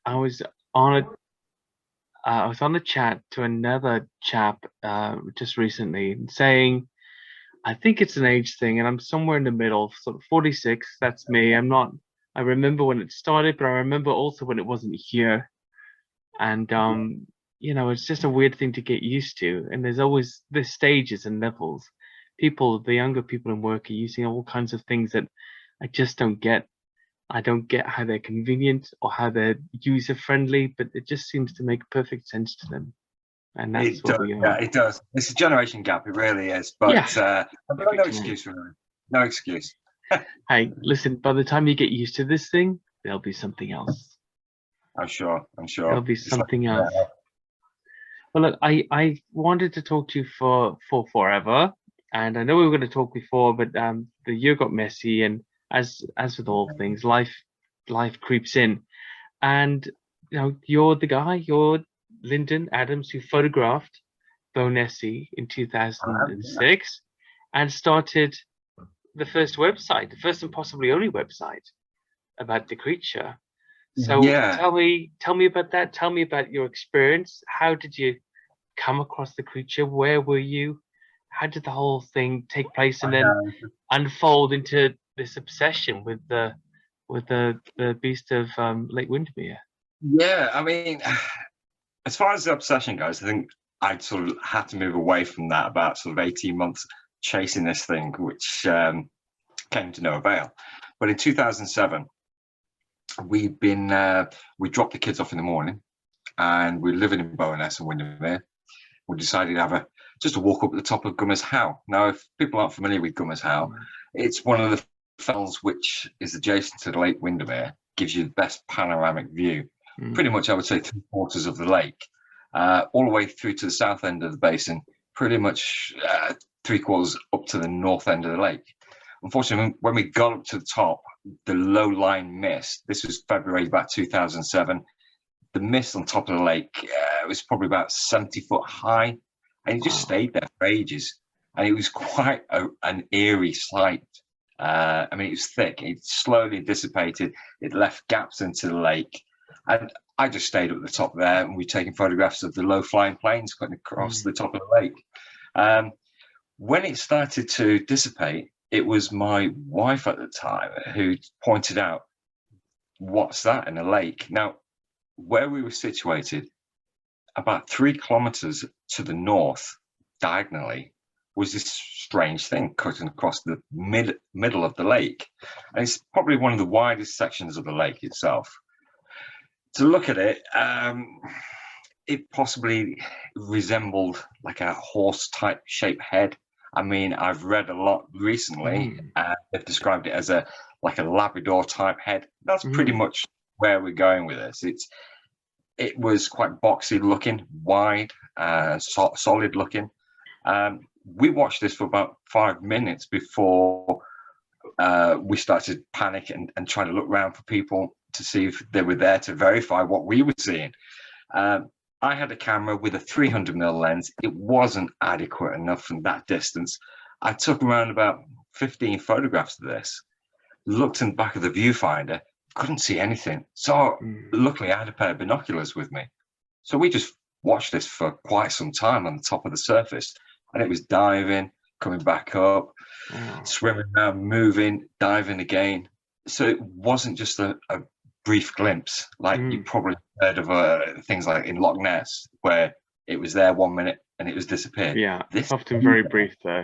I was on a I was on a chat to another chap just recently saying I think it's an age thing, and I'm somewhere in the middle, sort of 46. That's me. I'm not. I remember when it started, but I remember also when it wasn't here. And it's just a weird thing to get used to. And there's stages and levels. The younger people in work are using all kinds of things that I just don't get. I don't get how they're convenient or how they're user friendly, but it just seems to make perfect sense to them. And that's It what does, we yeah, are. it does. It's a generation gap, it really is. Yeah, But I've got no perfect. excuse, really. No excuse. Hey, listen, by the time you get used to this thing, there'll be something else. I'm sure. I'm There'll sure. be It's like, something else. Well, look, I wanted to talk to you for forever, and I know we were going to talk before, but the year got messy, and as with all things, life creeps in, and you're the guy, you're Linden Adams, who photographed Bownessie in 2006, and started the first website, the first and possibly only website about the creature. So yeah, tell me about that. Tell me about your experience. How did you come across the creature? Where were you? How did the whole thing take place I and then know. unfold into this obsession with the beast of Lake Windermere? Yeah, I mean, as far as the obsession goes, I think I'd sort of had to move away from that about sort of 18 months chasing this thing, which came to no avail. But in 2007, we dropped the kids off in the morning, and we're living in Bownessie and Windermere. We decided to have just a walk up at the top of Gummers How. Now, if people aren't familiar with Gummers How, it's one of the fells which is adjacent to the Lake Windermere, gives you the best panoramic view. Pretty much, I would say, 3/4 of the lake, all the way through to the south end of the basin, pretty much 3/4 up to the north end of the lake. Unfortunately, when we got up to the top, the low-lying mist, this was February about 2007, the mist on top of the lake was probably about 70 foot high, and it just stayed there for ages. And it was quite an eerie sight. I mean, it was thick. It slowly dissipated. It left gaps into the lake. And I just stayed up the top there, and we're taking photographs of the low-flying planes going across the top of the lake. When it started to dissipate, it was my wife at the time who pointed out, what's that in a lake? Now, where we were situated, about 3 kilometers to the north, diagonally, was this strange thing cutting across the middle of the lake. And it's probably one of the widest sections of the lake itself. To look at it, it possibly resembled like a horse-type shaped head. I mean, I've read a lot recently, and they've described it as like a Labrador-type head. That's pretty much where we're going with this. It was quite boxy looking, wide, solid looking. We watched this for about 5 minutes before we started to panic and trying to look around for people to see if they were there to verify what we were seeing. I had a camera with a 300mm lens. It wasn't adequate enough from that distance. I took around about 15 photographs of this, looked in the back of the viewfinder, couldn't see anything. So luckily I had a pair of binoculars with me. So we just watched this for quite some time on the top of the surface, and it was diving, coming back up, swimming around, moving, diving again. So it wasn't just a brief glimpse, like you probably heard of things like in Loch Ness, where it was there 1 minute and it was disappeared. Yeah, it's often very brief though.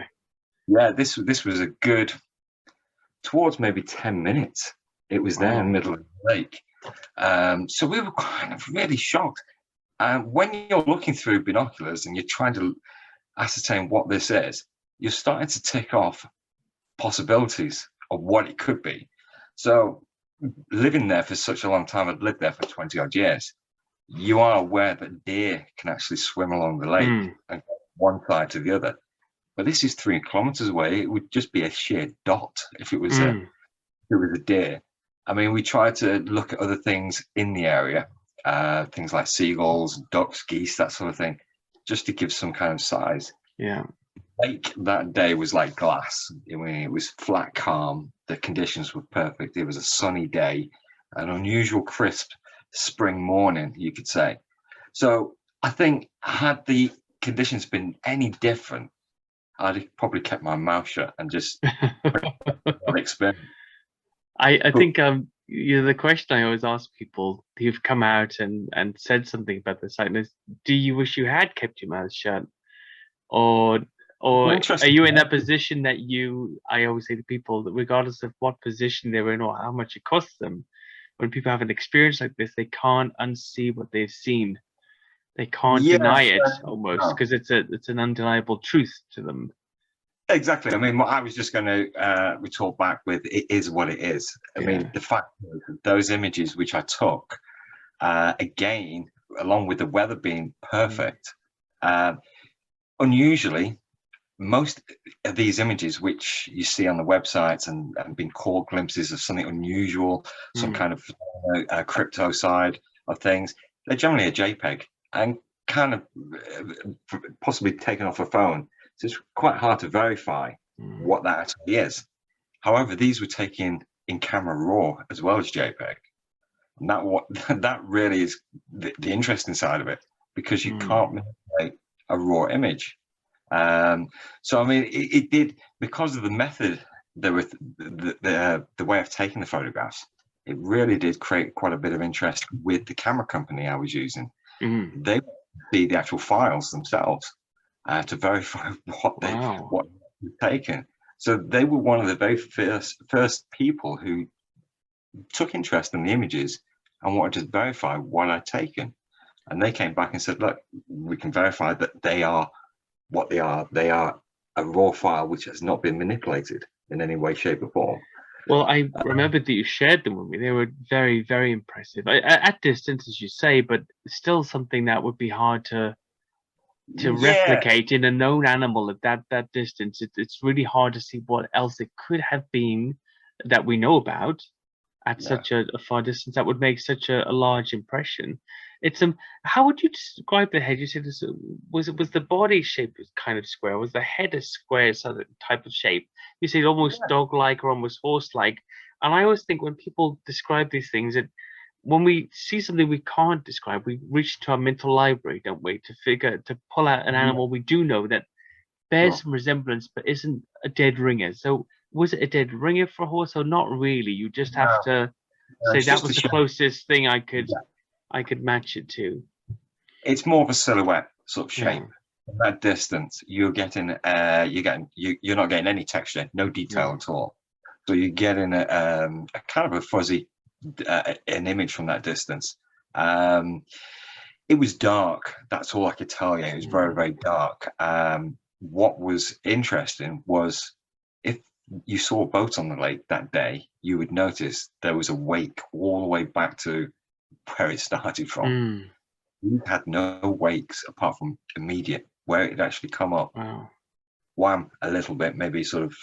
Yeah, this was a good, towards maybe 10 minutes. It was there in the middle of the lake. So we were kind of really shocked. When you're looking through binoculars and you're trying to ascertain what this is, you're starting to tick off possibilities of what it could be. So living there for such a long time, I'd lived there for 20 odd years, you are aware that deer can actually swim along the lake and go one side to the other. But this is 3 kilometers away. It would just be a sheer dot if it was a deer. I mean, we tried to look at other things in the area, things like seagulls, ducks, geese, that sort of thing, just to give some kind of size. Yeah. Lake that day was like glass. I mean, it was flat, calm. The conditions were perfect. It was a sunny day, an unusual crisp spring morning, you could say. So I think had the conditions been any different, I'd have probably kept my mouth shut and just experience. I think the question I always ask people who've come out and said something about the site is, do you wish you had kept your mouth shut, or are Interesting. you in that position that I always say to people that regardless of what position they're in or how much it costs them, when people have an experience like this, they can't unsee what they've seen. They can't deny it almost because it's an undeniable truth to them. Exactly. I mean, what I was just going to retort back with, it is what it is. I mean, the fact that those images which I took, again, along with the weather being perfect, unusually, most of these images which you see on the websites and being caught glimpses of something unusual, some kind of crypto side of things, they're generally a JPEG and kind of possibly taken off a phone. So it's quite hard to verify what that actually is. However, these were taken in camera raw as well as JPEG. And that really is the interesting side of it, because you can't manipulate a raw image. So I mean, it did, because of the method, the way of taking the photographs, it really did create quite a bit of interest with the camera company I was using. They see the actual files themselves to verify what was taken. So they were one of the very first people who took interest in the images and wanted to verify what I'd taken. And they came back and said, look, we can verify that they are what they are. They are a raw file which has not been manipulated in any way, shape, or form. Well, I remember that you shared them with me. They were very, very impressive. At distance, as you say, but still something that would be hard to replicate in a known animal at that distance. It's really hard to see what else it could have been that we know about at such a far distance that would make such a large impression. It's how would you describe the head? You said was the body shape kind of square? Was the head a square sort of type of shape? You said almost dog-like or almost horse-like. And I always think when people describe these things, when we see something we can't describe, we reach to our mental library, don't we, to pull out an animal we do know that bears some resemblance but isn't a dead ringer. So was it a dead ringer for a horse or not really? You just have to say that was the closest thing I could match it to. It's more of a silhouette sort of shape. From that distance, you're not getting any texture, no detail at all. So you're getting a kind of a fuzzy an image from that distance. It was dark. That's all I could tell you. It was very, very dark. What was interesting was if you saw a boat on the lake that day, you would notice there was a wake all the way back to where it started from. We had no wakes apart from immediate where it had actually come up. Wham, a little bit, maybe sort of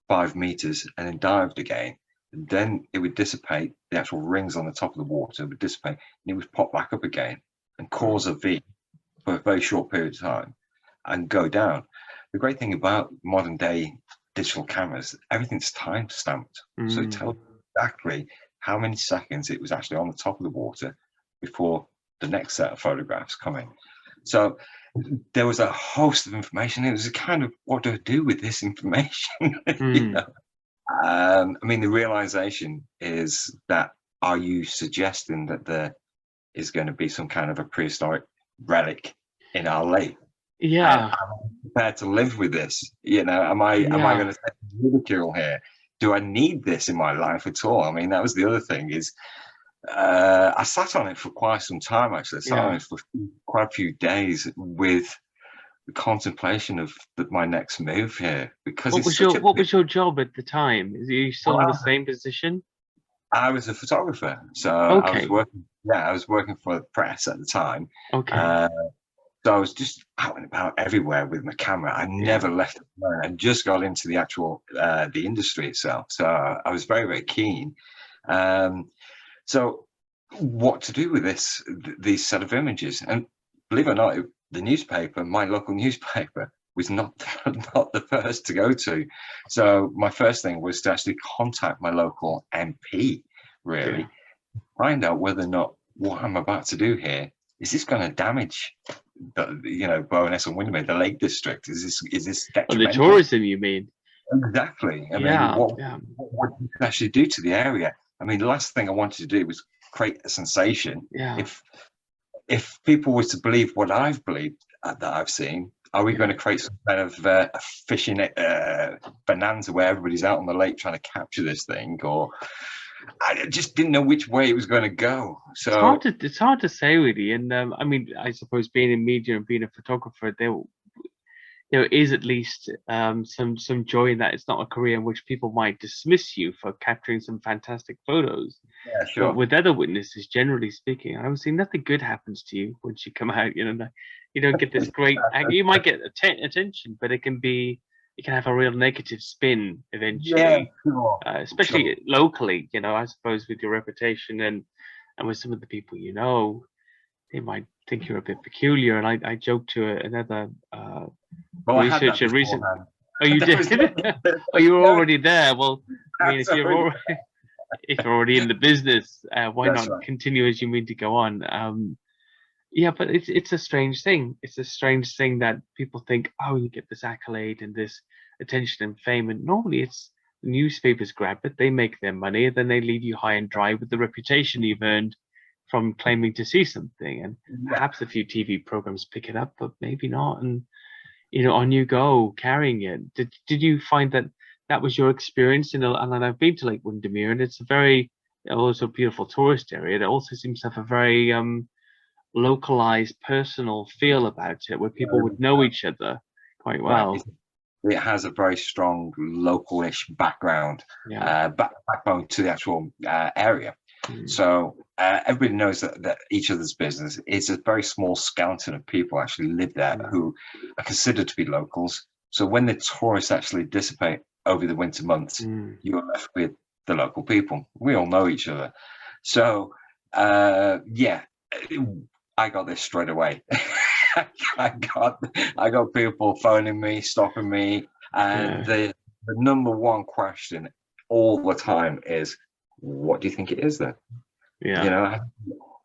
5 meters, and then dived again. And then it would dissipate. The actual rings on the top of the water would dissipate, and it would pop back up again and cause a V for a very short period of time and go down. The great thing about modern day digital cameras, everything's time stamped. So it tells exactly how many seconds it was actually on the top of the water before the next set of photographs come in. So there was a host of information. It was a kind of, what do I do with this information? You know? I mean, the realization is that, are you suggesting that there is going to be some kind of a prehistoric relic in our lake? Yeah. Am I prepared to live with this? You know, am I going to take ridicule here? Do I need this in my life at all? I mean, that was the other thing is, I sat on it for quite some time, actually. I sat on it for quite a few days with the contemplation of my next move here. Because what was your job at the time? Is you still in the same position? I was a photographer, so I was working for the press at the time. So I was just out and about everywhere with my camera. I never left it alone. I just got into the actual the industry itself, so I was very, very keen. So what to do with these set of images? And believe it or not, the newspaper, my local newspaper, was not the first to go to. So my first thing was to actually contact my local MP, really, find out whether or not what I'm about to do here, is this going to damage Bownessie and Windermere, the Lake District? Is this Oh, the detrimental? tourism, you mean? Exactly. I mean, Yeah, what yeah, what you can actually do to the area? I mean, the last thing I wanted to do was create a sensation. yeah. If people were to believe what I've believed that I've seen, are we going to create some kind of a fishing bonanza where everybody's out on the lake trying to capture this thing? Or I just didn't know which way it was going to go. So It's hard to say really. And I mean, I suppose being in media and being a photographer, there is at least some joy in that. It's not a career in which people might dismiss you for capturing some fantastic photos. yeah, But sure. with other witnesses, generally speaking, I would say nothing good happens to you once you come out. You don't get this great. You might get attention, but it can have a real negative spin Yeah, eventually, sure. especially locally. I suppose with your reputation and with some of the people they might think you're a bit peculiar. And I joked to another Well, I had that researcher recently. beforehand. Oh, you did? Oh, you were already there. Well, I mean, if you're already in the business, why That's not right. continue as you mean to go on? Yeah, but it's a strange thing. It's a strange thing that people think, oh, you get this accolade and this attention and fame, and normally it's the newspapers grab it, they make their money, and then they leave you high and dry with the reputation you've earned from claiming to see something. And Yeah. perhaps a few TV programs pick it up, but maybe not. And on you go, carrying it. Did you find that was your experience? And I've been to Lake Windermere, and it's a very also beautiful tourist area. It also seems to have a very localized, personal feel about it, where people would know each other quite Right. well. It has a very strong local-ish background, Yeah. backbone to the actual area. So everybody knows that each other's business. It's a very small skeleton of people actually live there who are considered to be locals. So when the tourists actually dissipate over the winter months, you're left with the local people. We all know each other. So yeah, I got this straight away. I got people phoning me, stopping me, and the number one question all the time is, what do you think it is then? Yeah.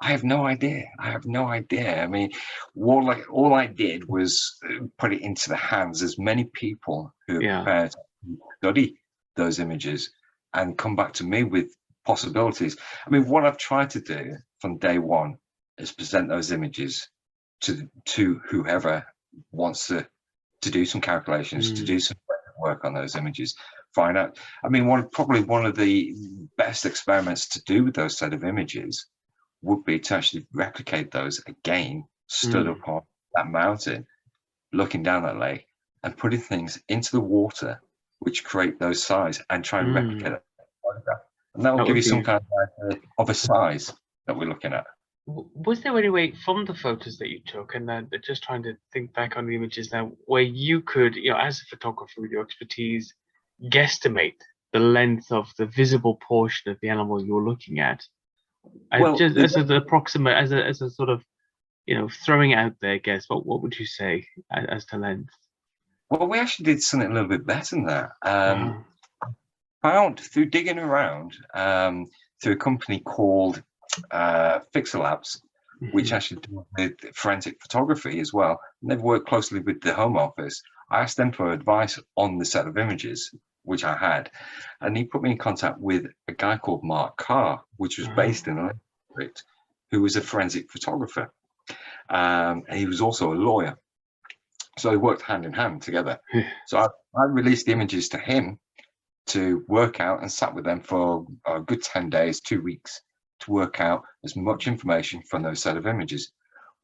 I have no idea. I mean, all I did was put it into the hands as many people who are prepared to study those images and come back to me with possibilities. I mean, what I've tried to do from day one is present those images to whoever wants to do some calculations, to do some work on those images, find out. I mean, probably one of the best experiments to do with those set of images would be to actually replicate those again, stood up on that mountain, looking down that lake, and putting things into the water which create those size and try and replicate it. And that will give you some kind of idea of a size that we're looking at. Was there any way from the photos that you took, and then just trying to think back on the images now, where you could, as a photographer with your expertise, guesstimate the length of the visible portion of the animal you're looking at? Well, just as an approximate, as a sort of, throwing out there guess, what would you say as to length? Well, we actually did something a little bit better than that. Found through digging around through a company called Fixer Labs, which actually do with forensic photography as well. And they've worked closely with the Home Office. I asked them for advice on the set of images, which I had, and he put me in contact with a guy called Mark Carr, which was based in the Lake District, who was a forensic photographer. And he was also a lawyer. So they worked hand in hand together. So I released the images to him to work out, and sat with them for a good 10 days, 2 weeks, to work out as much information from those set of images.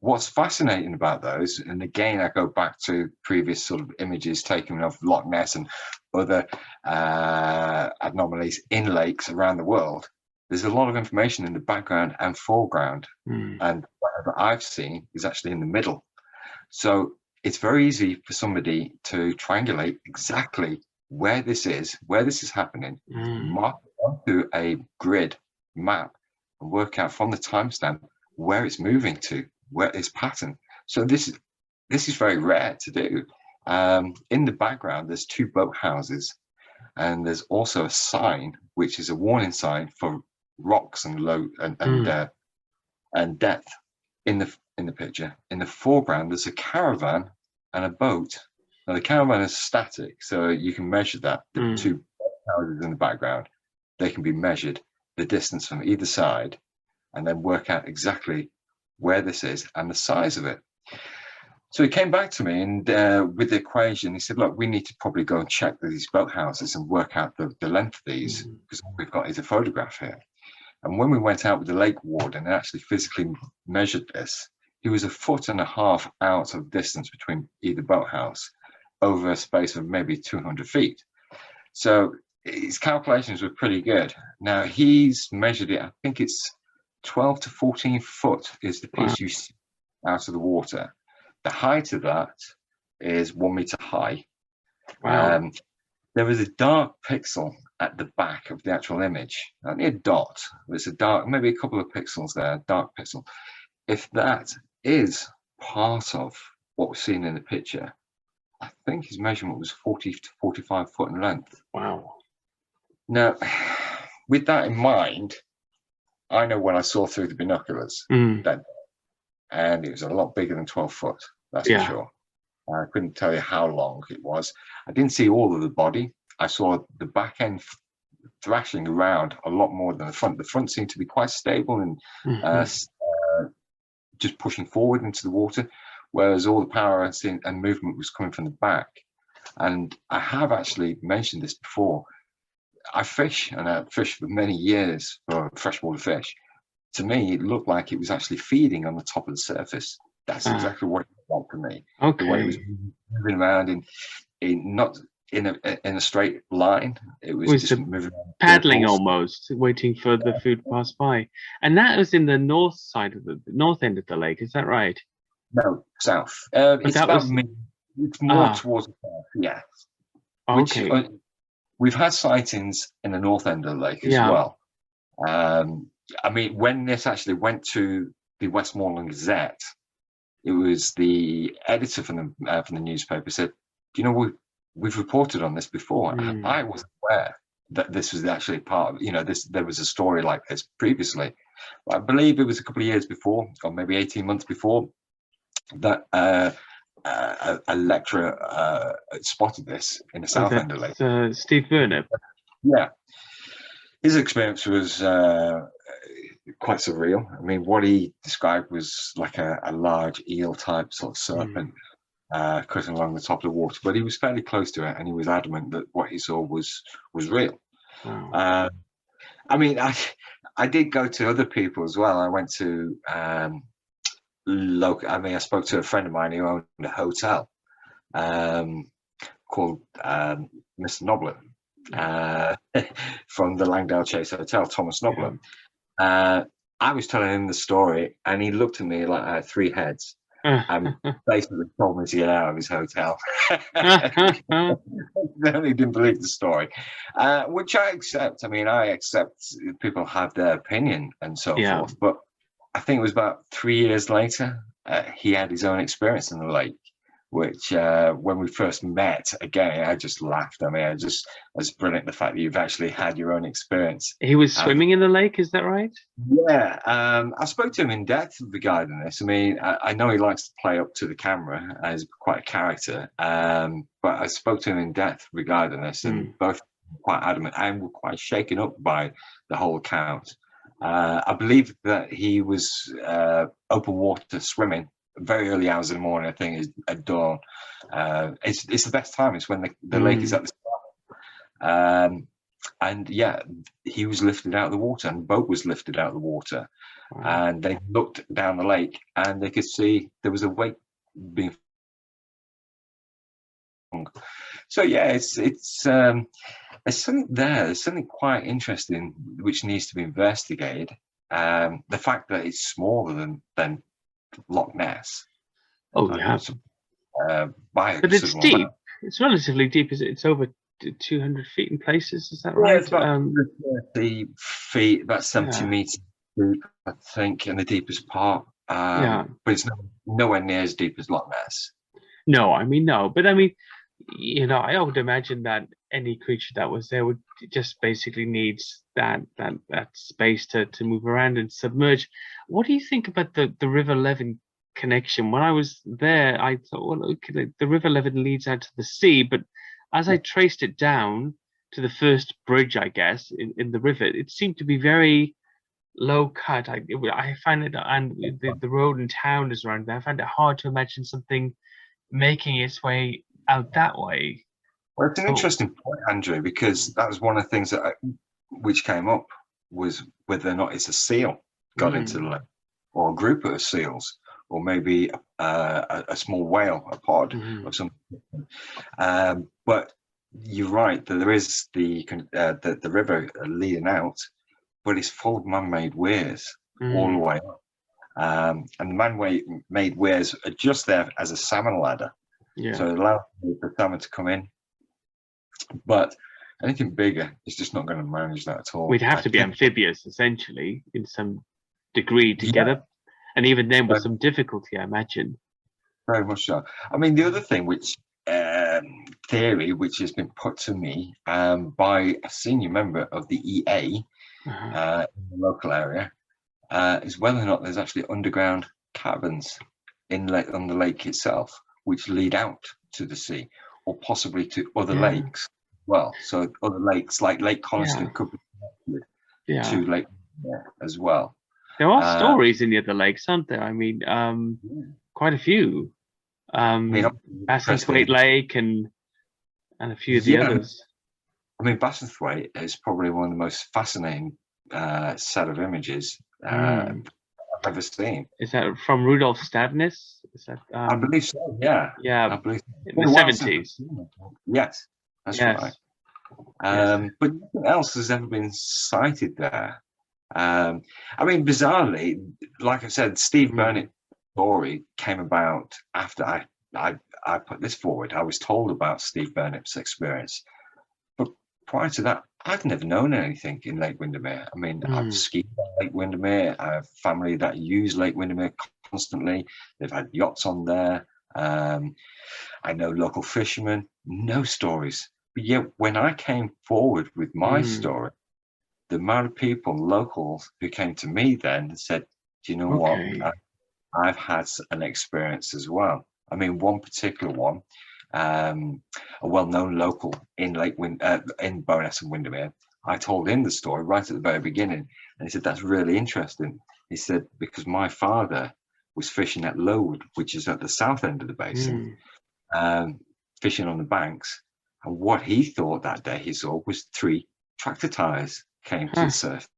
What's fascinating about those, and again, I go back to previous sort of images taken of Loch Ness and other anomalies in lakes around the world, there's a lot of information in the background and foreground. And whatever I've seen is actually in the middle. So it's very easy for somebody to triangulate exactly where this is happening, mark it onto a grid map, and work out from the timestamp where it's moving to, where it's pattern. So this is very rare to do. In the background, there's 2 boathouses, and there's also a sign which is a warning sign for rocks and and depth in the picture. In the foreground, there's a caravan and a boat. Now the caravan is static, so you can measure that. The two houses in the background, they can be measured, the distance from either side, and then work out exactly where this is and the size of it. So he came back to me and with the equation, he said, look, we need to probably go and check these boathouses and work out the length of these, because all we've got is a photograph here. And when we went out with the lake warden and actually physically measured this, he was 1.5 feet out of distance between either boathouse over a space of maybe 200 feet. So his calculations were pretty good. Now he's measured it, I think it's 12 to 14 foot is the piece you see out of the water. The height of that is 1 meter high. Wow. There is a dark pixel at the back of the actual image, only a dot. There's a dark, maybe a couple of pixels there, dark pixel. If that is part of what we're seeing in the picture, I think his measurement was 40 to 45 foot in length. Wow. Now, with that in mind, I know when I saw through the binoculars, that, and it was a lot bigger than 12 foot, that's for sure. I couldn't tell you how long it was. I didn't see all of the body. I saw the back end thrashing around a lot more than the front. The front seemed to be quite stable and just pushing forward into the water, whereas all the power and movement was coming from the back. And I have actually mentioned this before. I fish, and I fished for many years for freshwater fish. To me, it looked like it was actually feeding on the top of the surface. That's exactly what it looked like to me. Okay. The way it was moving around not in a straight line. It was just moving around, paddling almost, waiting for the food to pass by. And that was in the north side of the north end of the lake. Is that right? No, south. It's about it's more towards the south. Yeah. Okay. Which, we've had sightings in the north end of the lake as well. I mean, when this actually went to the Westmoreland Gazette, it was the editor from the newspaper said, "Do you know we've reported on this before?" I wasn't aware that this was actually part of, there was a story like this previously. I believe it was a couple of years before, or maybe 18 months before, that a lecturer spotted this in the south end of the lake. Steve Burnett. Yeah, his experience was quite surreal. I mean, what he described was like a large eel type sort of serpent cutting along the top of the water, but he was fairly close to it, and he was adamant that what he saw was real. Wow. I mean, I did go to other people as well. I went to I spoke to a friend of mine who owned a hotel called Mr. Noblet from the Langdale Chase Hotel, Thomas Noblet. I was telling him the story, and he looked at me like I had three heads and basically told me to get out of his hotel. I didn't believe the story, which I accept. I mean, I accept people have their opinion and so forth, but I think it was about 3 years later, he had his own experience in the lake, which when we first met, again, I just laughed. I mean, it's brilliant, the fact that you've actually had your own experience. He was swimming in the lake, is that right? Yeah, I spoke to him in depth regarding this. I mean, I know he likes to play up to the camera as quite a character, but I spoke to him in depth regarding this, and both quite adamant and were quite shaken up by the whole account. I believe that he was open water swimming very early hours in the morning. I think it's at dawn. It's the best time. It's when the lake is at the start. And yeah, he was lifted out of the water, and the boat was lifted out of the water. Wow. And they looked down the lake, and they could see there was a wake being. So yeah, it's there's something there. There's something quite interesting which needs to be investigated. The fact that it's smaller than Loch Ness. Oh yeah. But it's deep. Amount. It's relatively deep. Is it? It's over 200 feet in places. Is that right? Yeah, it's about 30 feet, about 70 meters deep, I think, in the deepest part. But it's nowhere near as deep as Loch Ness. No, I mean no, but I mean, I would imagine that any creature that was there would just basically needs that space to move around and submerge. What do you think about the River Leven connection? When I was there, I thought, well, okay, the River Leven leads out to the sea, but as I traced it down to the first bridge, I guess, in the river, it seemed to be very low cut. I find it, and the road and town is around there. I find it hard to imagine something making its way out that way. Well, it's an So, interesting point, Andrew, because that was one of the things which came up was whether or not it's a seal got into the lake, or a group of seals, or maybe a small whale, a pod of some. But you're right that there is the river leading out, but it's full of man-made weirs all the way up. And the man-made weirs are just there as a salmon ladder, so it allows the salmon to come in. But anything bigger is just not going to manage that at all. We'd have to be amphibious, essentially, in some degree to get up, and even then with some difficulty, I imagine. Very much so. I mean, the other thing, which theory, which has been put to me by a senior member of the EA in the local area, is whether or not there's actually underground caverns on the lake itself, which lead out to the sea, or possibly to other lakes as well. So other lakes like Lake Coniston could be connected to Lake Windermere as well. There are stories in the other lakes, aren't there? I mean, quite a few. Bassenthwaite Lake and a few of the others. I mean, Bassenthwaite is probably one of the most fascinating set of images I've ever seen. Is that from Rudolf Stavnis? Is that? I believe so. Yeah. Yeah. I believe in the 70s. Yes, that's right. But nothing else has ever been sighted there. I mean, bizarrely, like I said, Steve Burnett's story came about after I put this forward. I was told about Steve Burnett's experience, but prior to that, I've never known anything in Lake Windermere. I mean, I've skied on Lake Windermere. I have family that use Lake Windermere constantly. They've had yachts on there. I know local fishermen. No stories. But yet, when I came forward with my story, the amount of people, locals, who came to me then and said, "Do you know what? I've had an experience as well." I mean, one particular one, a well-known local in in Bownessie and Windermere. I told him the story right at the very beginning, and he said, "That's really interesting." He said, "Because my father was fishing at Lode, which is at the south end of the basin, fishing on the banks, and what he thought that day he saw was 3 tractor tires came to the surface,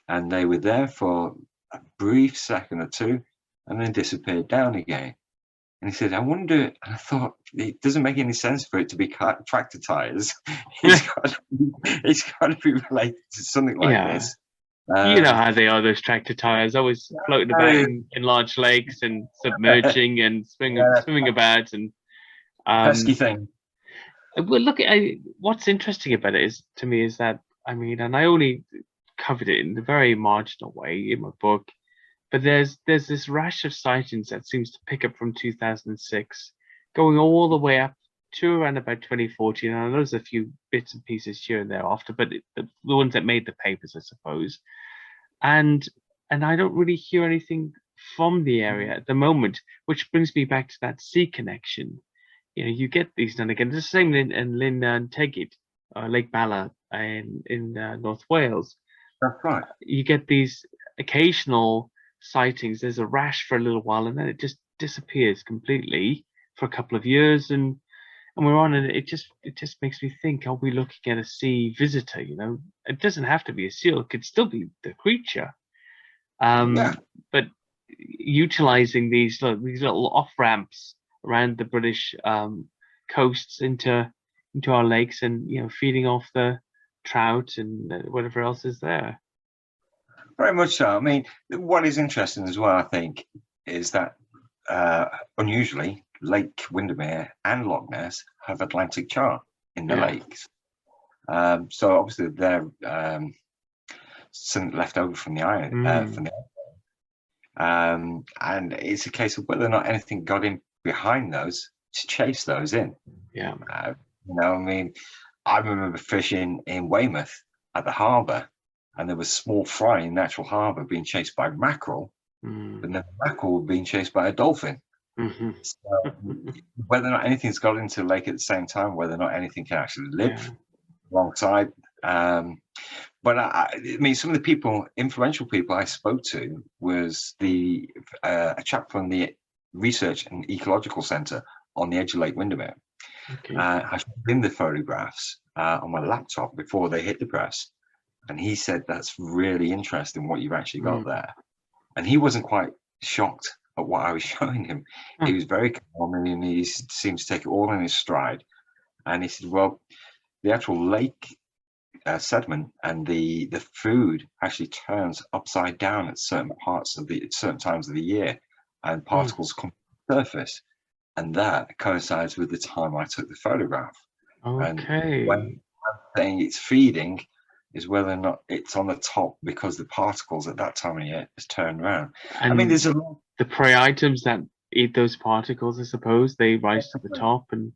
and they were there for a brief second or two, and then disappeared down again." And he said, "I wonder," and I thought, it doesn't make any sense for it to be tractor tires. It's got to be related to something like this. You know how they are, those tractor tires, always floating about in large lakes and submerging and swimming about. And pesky thing. Well, look, what's interesting about it is, to me, is that, I mean, and I only covered it in a very marginal way in my book, but there's this rash of sightings that seems to pick up from 2006, going all the way up to around about 2014. And I know there's a few bits and pieces here and there after, but the ones that made the papers, I suppose. And I don't really hear anything from the area at the moment, which brings me back to that sea connection. You know, you get these done again. It's the same in Linden Adams, Lake Bala in North Wales. That's right. You get these occasional sightings. There's a rash for a little while, and then it just disappears completely for a couple of years, and we're on, and it just makes me think: are we looking at a sea visitor? You know, it doesn't have to be a seal; it could still be the creature. But utilizing these little off ramps around the British coasts into our lakes, and feeding off the trout and whatever else is there. Very much so. I mean, what is interesting as well, I think, is that unusually Lake Windermere and Loch Ness have Atlantic char in the lakes. So obviously they're something left over from the island. And it's a case of whether or not anything got in behind those to chase those in. Yeah. I mean, I remember fishing in Weymouth at the harbour, and there was small fry in Natural Harbour being chased by mackerel, Mm. and then the mackerel being chased by a dolphin. Hmm. So whether or not anything's got into the lake at the same time, whether or not anything can actually live Yeah. alongside. But I mean, some of the people, influential people I spoke to was a chap from the Research and Ecological Centre on the edge of Lake Windermere. Okay. I showed him the photographs on my laptop before they hit the press, and he said that's really interesting what you've actually got there. And he wasn't quite shocked at what I was showing him. He was very calm, and he seemed to take it all in his stride. And he said, well, the actual lake sediment and the food actually turns upside down at certain times of the year, and particles come to the surface, and that coincides with the time I took the photograph. Okay. And when I'm saying it's feeding is whether or not it's on the top, because the particles at that time of year is turned around. And I mean, there's a lot. The prey items that eat those particles, I suppose, they rise to the top. And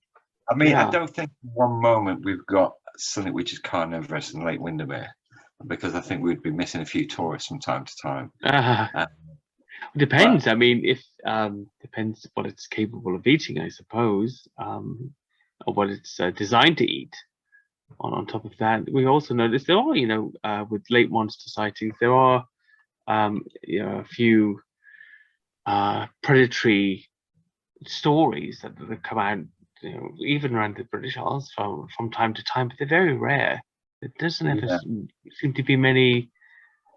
I mean, yeah. I don't think one moment we've got something which is carnivorous in Lake Windermere, because I think we'd be missing a few tourists from time to time. Depends. I mean, if depends what it's capable of eating, I suppose, or what it's designed to eat. On top of that, we also notice there are, with lake monster sightings, there are, a few predatory stories that come out, even around the British Isles from time to time, but they're very rare. There doesn't ever seem to be many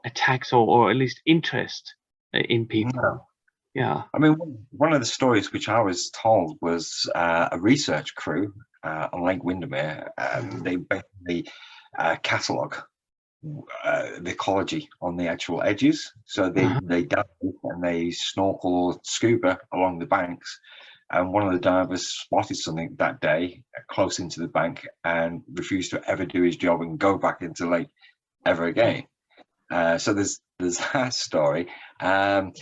attacks or at least interest in people. No. Yeah. I mean, one of the stories which I was told was a research crew on Lake Windermere. They basically catalogue the ecology on the actual edges. So they dive and they snorkel or scuba along the banks. And one of the divers spotted something that day close into the bank and refused to ever do his job and go back into the lake ever again. So there's that story. I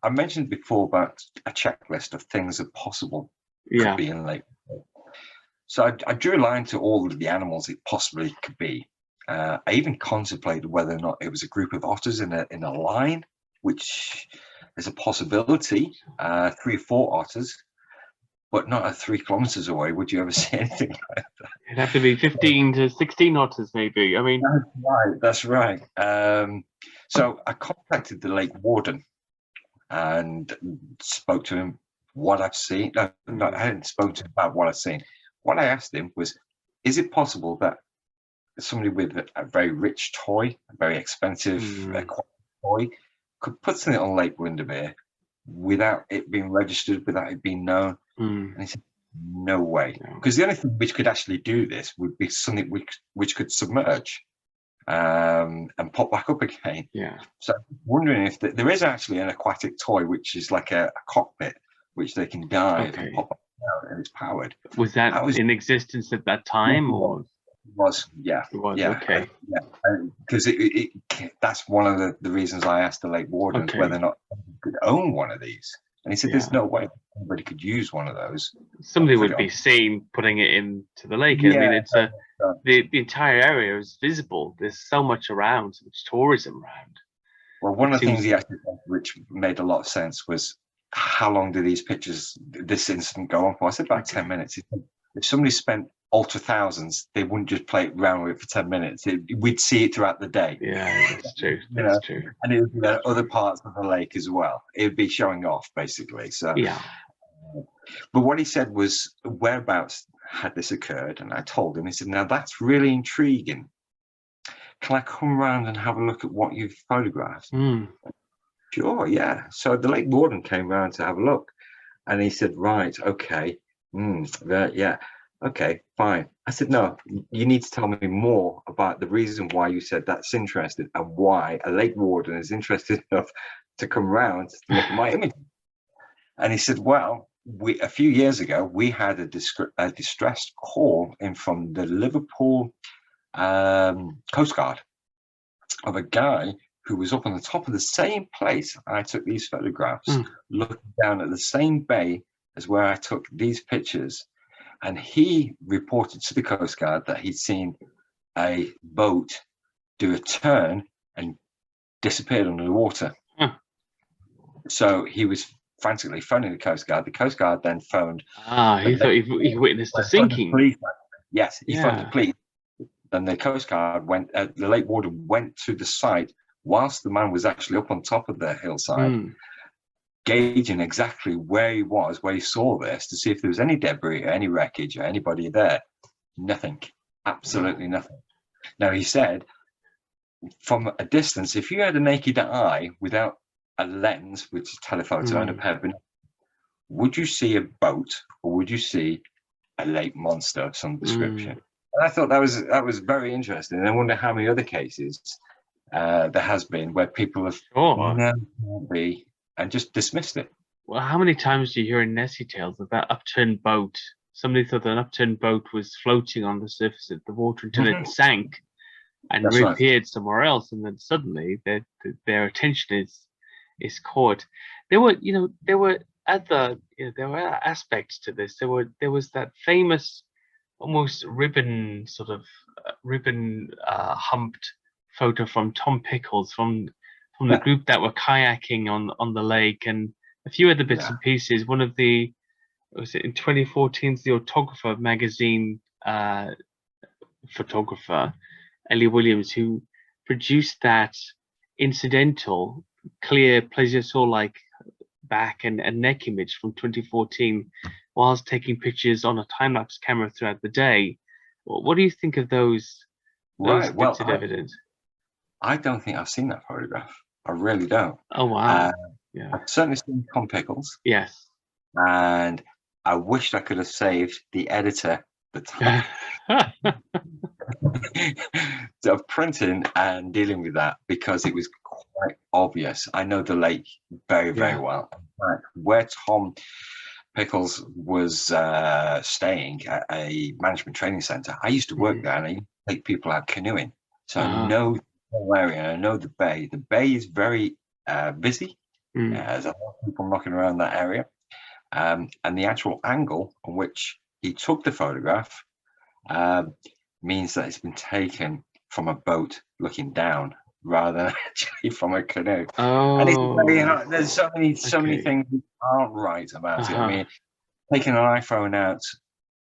mentioned before about a checklist of things that possible could be in the lake. So I drew a line to all of the animals it possibly could be. I even contemplated whether or not it was a group of otters in a line, which is a possibility. 3 or 4 otters, but not at 3 kilometers away would you ever see anything like that. It'd have to be 15 to 16 otters, maybe. I mean, that's right. So I contacted the lake warden and spoke to him what I've seen. No, I hadn't spoken to him about what I've seen. What I asked him was, is it possible that somebody with a very rich toy, a very expensive toy, could put something on Lake Windermere without it being registered, without it being known? And he said, no way. Because the only thing which could actually do this would be something which could submerge and pop back up again. Yeah. So I'm wondering if there is actually an aquatic toy which is like a cockpit which they can dive and pop up down, and it's powered. Was that in existence at that time, or? It was, yeah. It was, yeah. okay. Because that's one of the reasons I asked the lake warden whether or not they could own one of these. And he said, there's no way anybody could use one of those. Somebody would be seen putting it into the lake. I mean, it's the entire area is visible. There's so much around, so much tourism around. Well, one of the things he actually said, which made a lot of sense, was how long do this incident go on for? I said about 10 minutes. He said, if somebody spent ultra thousands, they wouldn't just play around with it for 10 minutes. We'd see it throughout the day. Yeah, that's true. That's true. And it would be at other parts of the lake as well. It would be showing off, basically. So, yeah. But what he said was, whereabouts had this occurred? And I told him, he said, now that's really intriguing. Can I come around and have a look at what you've photographed? Sure, yeah. So the lake warden came around to have a look. And he said, right, okay. Yeah. Okay, fine. I said, no, you need to tell me more about the reason why you said that's interesting and why a lake warden is interested enough to come around to look at my image. And he said, well, a few years ago, we had a distressed call in from the Liverpool Coast Guard of a guy who was up on the top of the same place I took these photographs, looking down at the same bay as where I took these pictures. and he reported to the Coast Guard that he'd seen a boat do a turn and disappeared under the water. Huh. So he was frantically phoning the Coast Guard. The Coast Guard then phoned. He thought he witnessed a phoned the sinking. police. Yes, he phoned the Yeah. police. Then the Coast Guard went. The lake warden went to the site whilst the man was actually up on top of the hillside, gauging exactly where he was, where he saw this, to see if there was any debris or any wreckage or anybody there. Nothing. Absolutely nothing. Now, he said, from a distance, if you had a naked eye without a lens, which is telephoto and a pair of binoculars, would you see a boat or would you see a lake monster of some description? And I thought that was very interesting. And I wonder how many other cases there has been where people have known be and just dismissed it. Well, how many times do you hear in Nessie tales of that upturned boat? Somebody thought an upturned boat was floating on the surface of the water until it sank and reappeared somewhere else, and then suddenly their attention is caught. There were other there were aspects to this. There was that famous almost ribbon humped photo from Tom Pickles from the group that were kayaking on the lake, and a few other bits and pieces. One of the, was it in 2014, the Autographer magazine photographer Ellie Williams, who produced that incidental clear plesiosaur-like back and neck image from 2014 whilst taking pictures on a time-lapse camera throughout the day. What do you think of those bits of evidence? I don't think I've seen that photograph. I really don't. Oh, wow. I've certainly seen Tom Pickles. Yes. And I wished I could have saved the editor the time of printing and dealing with that, because it was quite obvious. I know the lake very, very well. In fact, where Tom Pickles was staying at a management training center, I used to work there, and I used to take people out canoeing. So I know the whole area, and I know the bay. The bay is very busy. There's a lot of people knocking around that area. And the actual angle on which he took the photograph means that it's been taken from a boat looking down rather than actually from a canoe. And it's very hard. There's so many things that aren't right about it. I mean, taking an iPhone out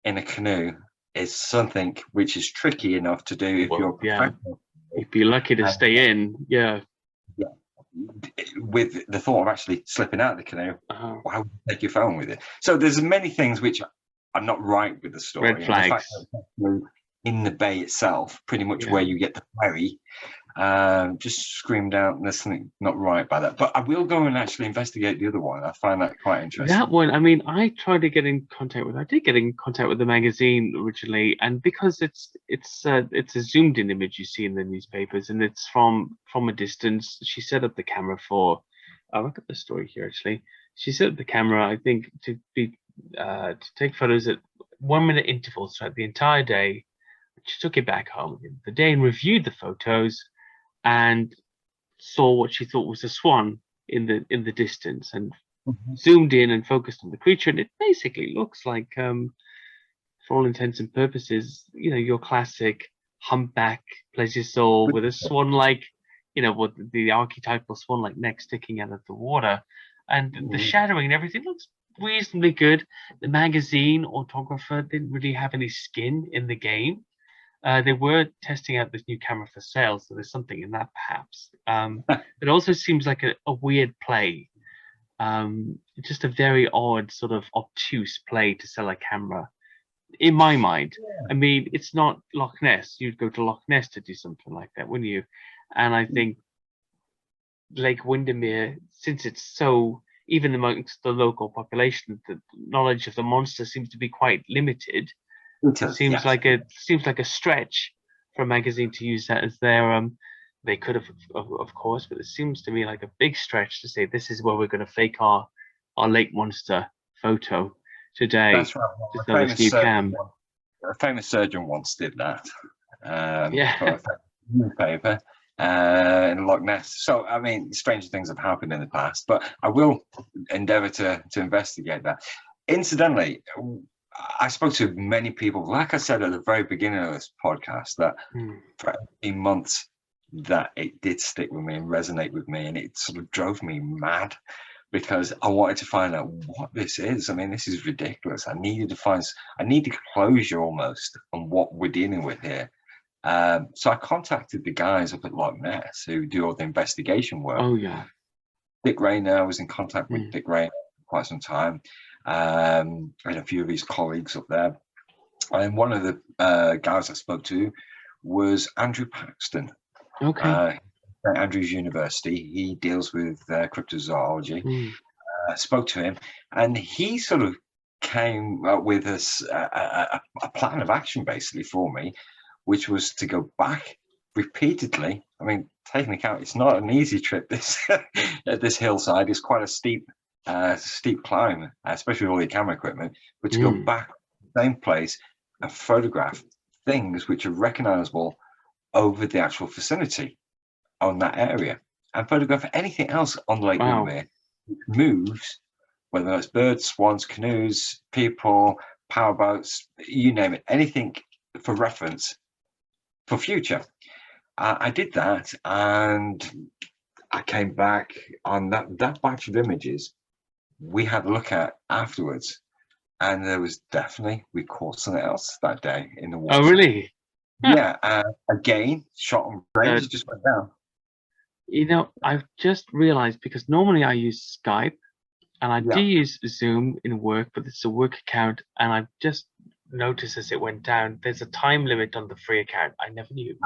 in a canoe is something which is tricky enough to do if you're a professional. You'd be lucky to stay in. With the thought of actually slipping out of the canoe, why would you take your phone with it? So there's many things which are not right with the story. Red flags. The fact that in the bay itself, pretty much where you get the ferry, just screamed out there's something not right by that. But I will go and actually investigate the other one. I find that quite interesting. That one, I mean, I tried to get in contact with. I did get in contact with the magazine originally, and because it's a zoomed in image you see in the newspapers, and it's from a distance. She set up the camera for. I'll look at the story here actually. She set up the camera, I think, to take photos at 1 minute intervals throughout the entire day. She took it back home at the end of the day and reviewed the photos, and saw what she thought was a swan in the distance, and zoomed in and focused on the creature, and it basically looks like, for all intents and purposes, your classic humpback plesiosaur with a swan-like, with the archetypal swan-like neck sticking out of the water, and the shadowing and everything looks reasonably good. The magazine autographer didn't really have any skin in the game. They were testing out this new camera for sale, so there's something in that perhaps. It also seems like a weird play, just a very odd sort of obtuse play to sell a camera, in my mind. I mean, it's not Loch Ness. You'd go to Loch Ness to do something like that, wouldn't you? And I think Lake Windermere, since it's so, even amongst the local population, the knowledge of the monster seems to be quite limited. Seems like a stretch for a magazine to use that as their they could have of course, but it seems to me like a big stretch to say this is where we're going to fake our lake monster photo today. That's right. A famous surgeon once did that for a newspaper in Loch Ness. So I mean, stranger things have happened in the past, but I will endeavour to investigate that. Incidentally, I spoke to many people, like I said at the very beginning of this podcast, that for 18 months that it did stick with me and resonate with me, and it sort of drove me mad because I wanted to find out what this is. I mean, this is ridiculous. I needed closure almost on what we're dealing with here. So I contacted the guys up at Loch Ness who do all the investigation work. Oh yeah. Dick Rayner, I was in contact with Dick Rayner for quite some time, and a few of his colleagues up there. And one of the guys I spoke to was Andrew Paxton. Okay. At Andrews University, he deals with cryptozoology. Spoke to him, and he sort of came up with a plan of action basically for me, which was to go back repeatedly. I mean, taking account, it's not an easy trip. This at this hillside is quite a steep climb, especially with all the camera equipment. But to go back to the same place and photograph things which are recognizable over the actual vicinity on that area, and photograph anything else on Lake Windermere which moves, whether it's birds, swans, canoes, people, powerboats, you name it, anything for reference for future. I did that, and I came back on that batch of images we had a look at afterwards, and there was definitely, we caught something else that day in the water. Oh really? Yeah. Again, shot on range, just went down. You know, I've just realized, because normally I use Skype and I do use Zoom in work, but it's a work account, and I've just noticed as it went down, there's a time limit on the free account. I never knew.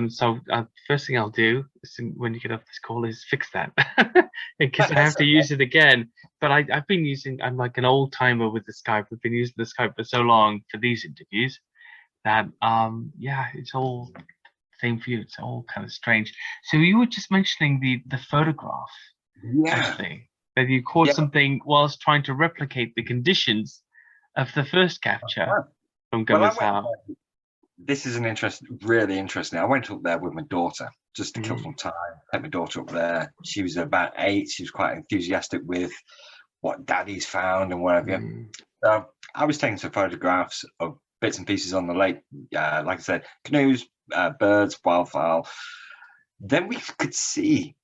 So first thing I'll do is, when you get off this call, is fix that because I have to use it again. But I've been using, I'm like an old timer with the Skype. We've been using the Skype for so long for these interviews that yeah, it's all same for you. It's all kind of strange. So you were just mentioning the photograph, actually, that you caught something whilst trying to replicate the conditions of the first capture from Gummers Howe. This is really interesting. I went up there with my daughter just to kill some time. Take my daughter up there. She was about 8. She was quite enthusiastic with what daddy's found and whatever. So I was taking some photographs of bits and pieces on the lake. Like I said, canoes, birds, wildfowl. Then we could see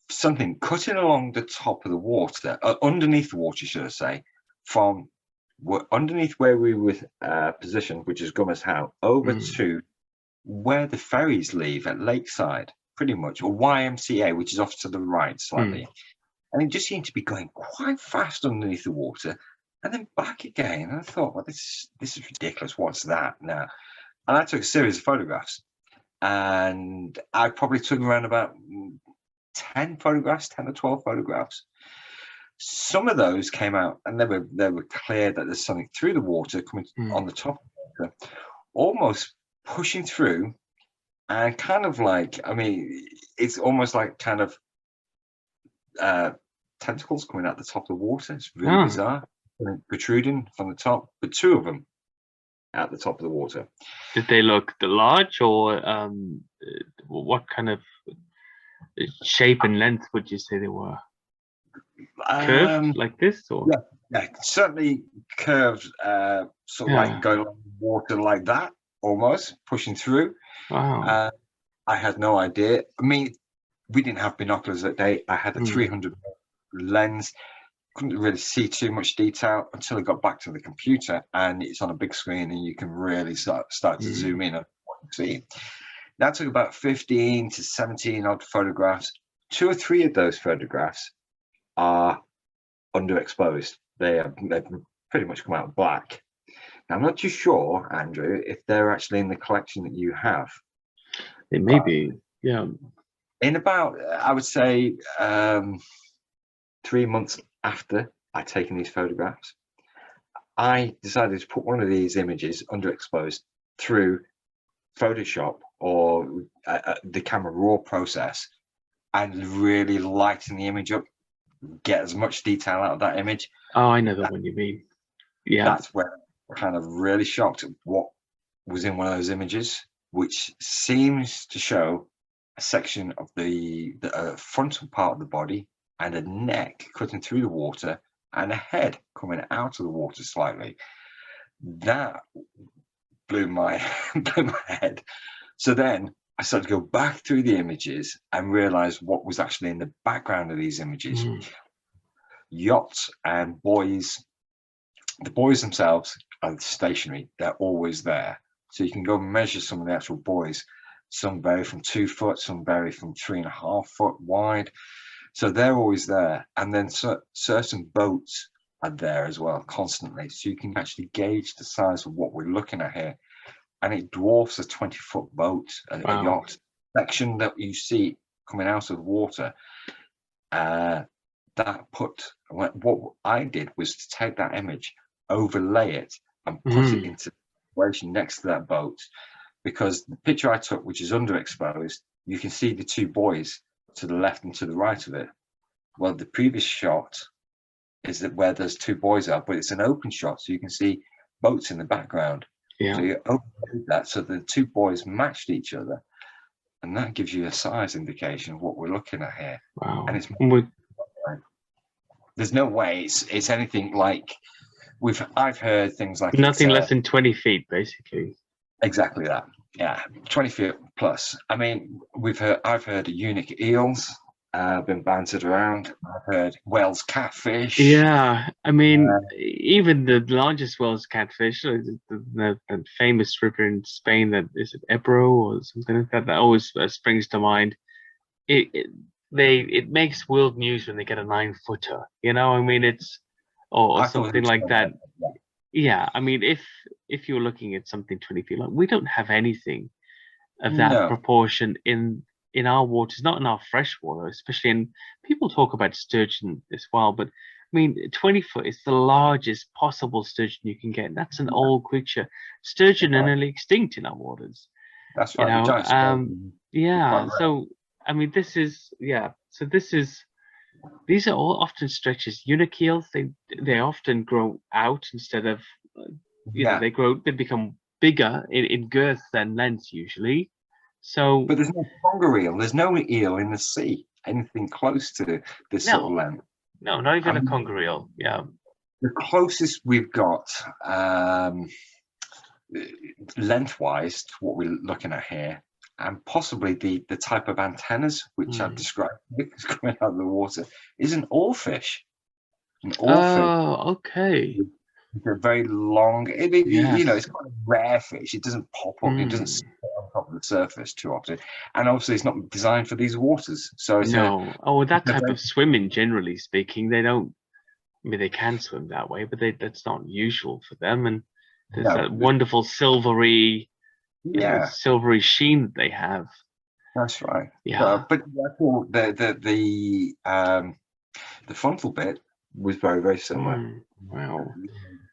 something cutting along the top of the water, underneath the water, should I say, from underneath where we were positioned, which is Gummers Howe, over to where the ferries leave at Lakeside, pretty much, or YMCA, which is off to the right slightly. And it just seemed to be going quite fast underneath the water and then back again. And I thought, well, this is ridiculous. What's that now? And I took a series of photographs, and I probably took around about 10 or 12 photographs. Some of those came out, and they were clear that there's something through the water coming on the top of the water, almost pushing through, and kind of like, I mean, it's almost like kind of tentacles coming out the top of the water. It's really bizarre, protruding from the top, but 2 of them at the top of the water. Did they look large, or what kind of shape and length would you say they were? Curved like this, or yeah, certainly curved, sort of like going along the water like that, almost pushing through. Wow. I had no idea. I mean, we didn't have binoculars that day. I had a 300 lens. Couldn't really see too much detail until I got back to the computer, and it's on a big screen, and you can really start to zoom in on what you see. That took about 15 to 17 odd photographs. 2 or 3 of those photographs are underexposed. They've pretty much come out black. Now, I'm not too sure, Andrew, if they're actually in the collection that you have. It may be, yeah. In about, I would say, 3 months after I'd taken these photographs, I decided to put one of these images underexposed through Photoshop or the camera raw process, and really lighten the image up, get as much detail out of that image. Oh, I know the one you mean. Yeah. That's where I'm kind of really shocked at what was in one of those images, which seems to show a section of the frontal part of the body and a neck cutting through the water and a head coming out of the water slightly. That blew my blew my head. So then I started to go back through the images and realize what was actually in the background of these images. Yachts and buoys. The buoys themselves are stationary, they're always there. So you can go measure some of the actual buoys. Some vary from 2 foot, some vary from 3.5 foot wide. So they're always there. And then certain boats are there as well, constantly. So you can actually gauge the size of what we're looking at here. And it dwarfs a 20-foot boat, a yacht section that you see coming out of the water. What I did was to take that image, overlay it, and put it into the situation next to that boat, because the picture I took, which is underexposed, you can see the two buoys to the left and to the right of it. Well, the previous shot is that where those two buoys are, but it's an open shot, so you can see boats in the background. So you overlay that so the two buoys matched each other, and that gives you a size indication of what we're looking at here. And it's there's no way it's anything like I've heard things like nothing less than 20 feet, basically. Exactly that. Yeah, 20 feet plus. I mean, I've heard eunuch eels been bantered around. I've heard Wales catfish. Yeah, I mean, even the largest Wales catfish, the famous river in Spain, that is it Ebro or something like that, that always springs to mind. It makes world news when they get a 9-footer. You know, I mean, it's or something like that. Yeah, I mean, if you're looking at something 20 feet long, we don't have anything of that proportion in our waters, not in our freshwater, especially. And people talk about sturgeon as well, but I mean, 20 foot is the largest possible sturgeon you can get. That's an old creature. Sturgeon are nearly extinct in our waters. That's right. You know? Yeah. So I mean, this is So these are all often stretches. Eunuch eels, they often grow out instead of they become bigger in girth than length usually. So, but there's no conger eel. There's no eel in the sea anything close to this sort of length. No, not even a conger eel. Yeah, the closest we've got lengthwise to what we're looking at here, and possibly the type of antennas which I've described coming out of the water, is an oarfish. Oh, okay. They're very long. You know, it's quite a rare fish. It doesn't pop up. It doesn't sit on top of the surface too often, and obviously it's not designed for these waters. So it's that type of swimming, generally speaking, they don't. I mean, they can swim that way, but that's not usual for them. And there's that wonderful silvery, silvery sheen that they have. That's right. Yeah. But the frontal bit was very, very similar. Wow.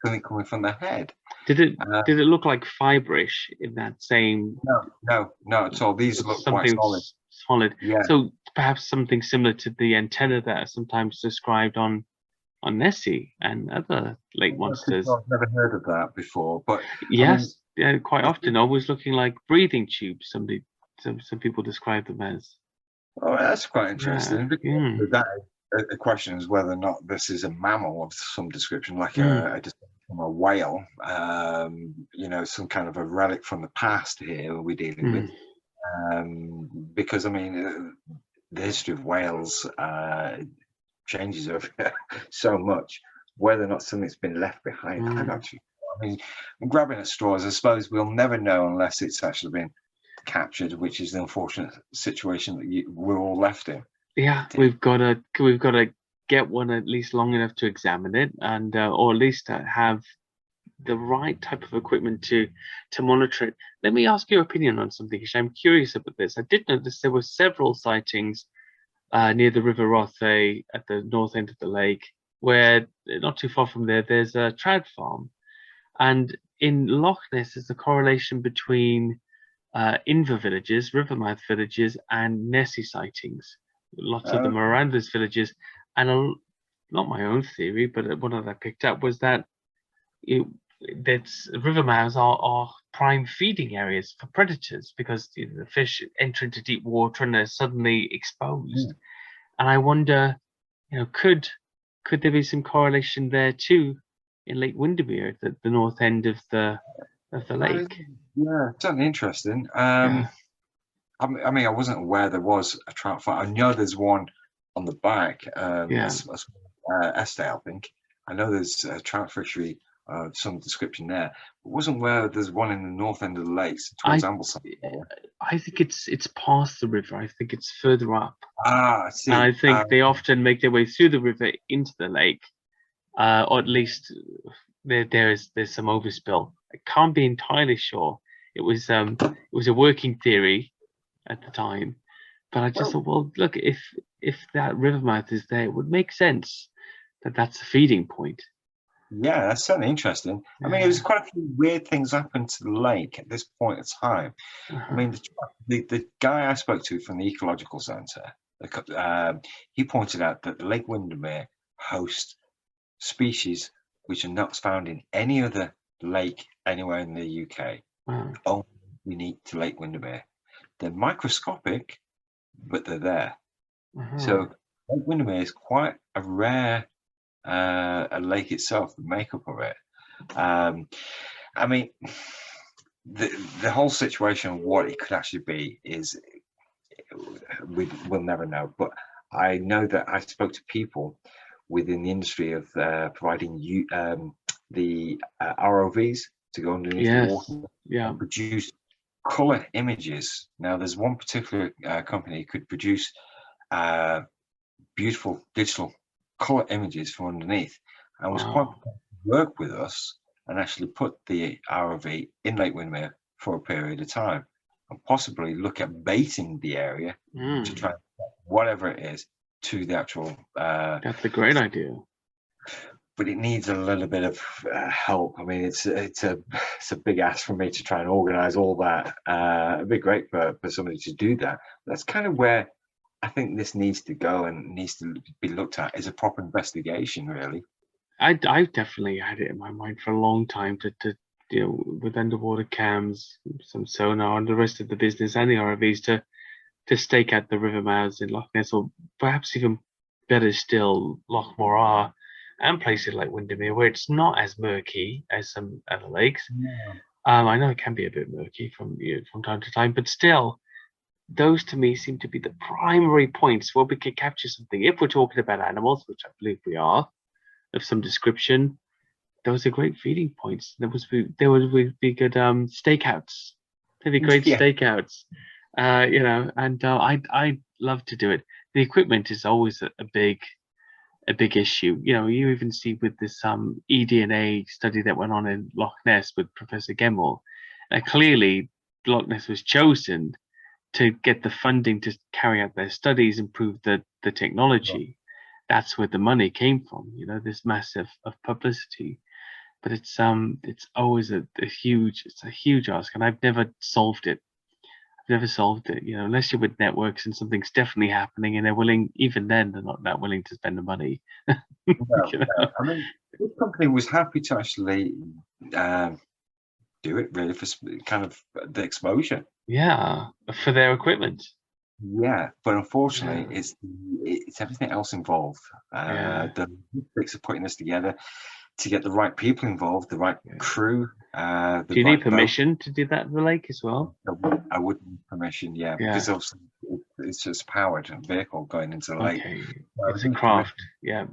Something coming from the head. Did it look like fiberish in that same? No, at all. These look quite solid. Yeah. So perhaps something similar to the antenna that are sometimes described on Nessie and other lake monsters. I've never heard of that before, but yes, quite often, always looking like breathing tubes. Some people describe them as. Oh, that's quite interesting. The question is whether or not this is a mammal of some description, like a whale. You know, some kind of a relic from the past here we're dealing with. Because I mean, the history of whales changes over so much. Whether or not something's been left behind, I mean, grabbing at straws, I suppose we'll never know unless it's actually been captured, which is the unfortunate situation that we're all left in. Yeah, we've got to get one at least long enough to examine it, and or at least have the right type of equipment to monitor it. Let me ask your opinion on something, because I'm curious about this. I did notice there were several sightings near the River Rothay at the north end of the lake, where not too far from there's a trout farm, and in Loch Ness there's a correlation between Inver villages, rivermouth villages, and Nessie sightings. Lots of them are around those villages, and not my own theory, but one that I picked up was that river mouths are prime feeding areas for predators, because the fish enter into deep water and they're suddenly exposed. And I wonder, could could there be some correlation there too in Lake Windermere, at the north end of the lake? Yeah, certainly interesting. Yeah, I mean, I wasn't aware there was a trout farm. I know there's one on the back, yeah. estate, I think. I know there's a trout fishery of some description there. But wasn't aware there's one in the north end of the lakes towards I Ambleside. I think it's past the river. I think it's further up. Ah, I And see. I think they often make their way through the river into the lake, or at least there's some overspill. I can't be entirely sure. It was a working theory at the time, but I just thought, well, look, if that river mouth is there, it would make sense that that's a feeding point. Yeah, that's certainly interesting. I mean, there's quite a few weird things happen to the lake at this point in time. I mean, the guy I spoke to from the Ecological Centre, he pointed out that the Lake Windermere hosts species which are not found in any other lake anywhere in the UK, only unique to Lake Windermere. They're microscopic, but they're there. So Lake Windermere is quite a rare a lake itself, the makeup of it. I mean, the whole situation of what it could actually be is we'll never know. But I know that I spoke to people within the industry of providing the ROVs to go underneath the water and produce color images. Now, there's one particular company who could produce beautiful digital color images from underneath, and was quite prepared to work with us and actually put the ROV in Lake Windermere for a period of time, and possibly look at baiting the area to try whatever it is to the actual. That's a great idea. But it needs a little bit of help. I mean, it's a big ask for me to try and organise all that. It'd be great for somebody to do that. That's kind of where I think this needs to go and needs to be looked at as a proper investigation, really. I definitely had it in my mind for a long time to with underwater cams, some sonar, and the rest of the business and the ROVs to stake out the river mouths in Loch Ness, or perhaps even better still, Loch Morar and places like Windermere, where it's not as murky as some other lakes. I know it can be a bit murky from time to time, but still, those to me seem to be the primary points where we can capture something. If we're talking about animals, which I believe we are, of some description, those are great feeding points. There would be good stakeouts. There'd be great stakeouts. And I'd love to do it. The equipment is always a big issue. You even see with this eDNA study that went on in Loch Ness with Professor Gemmell. Clearly, Loch Ness was chosen to get the funding to carry out their studies and prove the technology. That's where the money came from. This massive of publicity. But it's always a huge ask, and I've never solved it. Unless you're with networks and something's definitely happening, and they're willing. Even then, they're not that willing to spend the money. I mean, this company was happy to actually do it really for kind of the exposure. Yeah, for their equipment. Yeah, but unfortunately, it's everything else involved. The logistics of putting this together to get the right people involved, the right crew. Do you need permission to do that in the lake as well? I would need permission, because obviously it's just a powered vehicle going into the lake. It's a craft, yeah.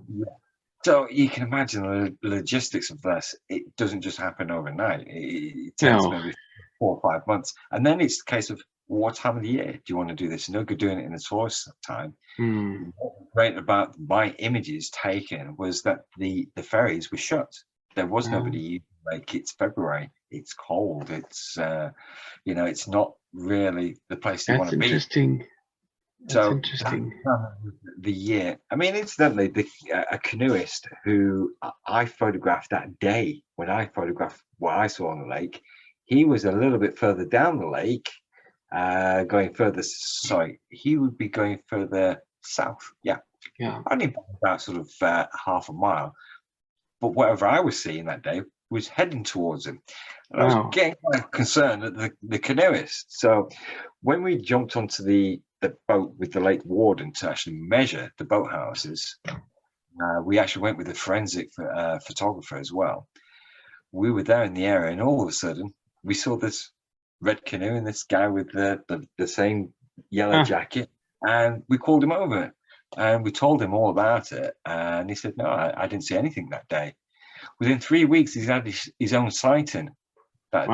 So you can imagine the logistics of this. It doesn't just happen overnight. It takes maybe 4 or 5 months, and then it's the case of what time of the year do you want to do this? No good doing it in the tourist time. What was great about my images taken was that the ferries were shut. There was nobody. Like, it's February, it's cold, it's it's not really the place you want to be. Interesting. So interesting. The year. I mean, incidentally, a canoeist who I photographed that day when I photographed what I saw on the lake, he was a little bit further down the lake, going further. Sorry, he would be going further south. Yeah. Only about sort of half a mile. But whatever I was seeing that day was heading towards him. And I was getting quite concerned at the canoeist. So when we jumped onto the boat with the lake warden to actually measure the boathouses, We actually went with a forensic photographer as well. We were there in the area, and all of a sudden we saw this red canoe and this guy with the same yellow jacket, and we called him over and we told him all about it, and he said, no, I didn't see anything that day. Within 3 weeks he's had his own sighting. That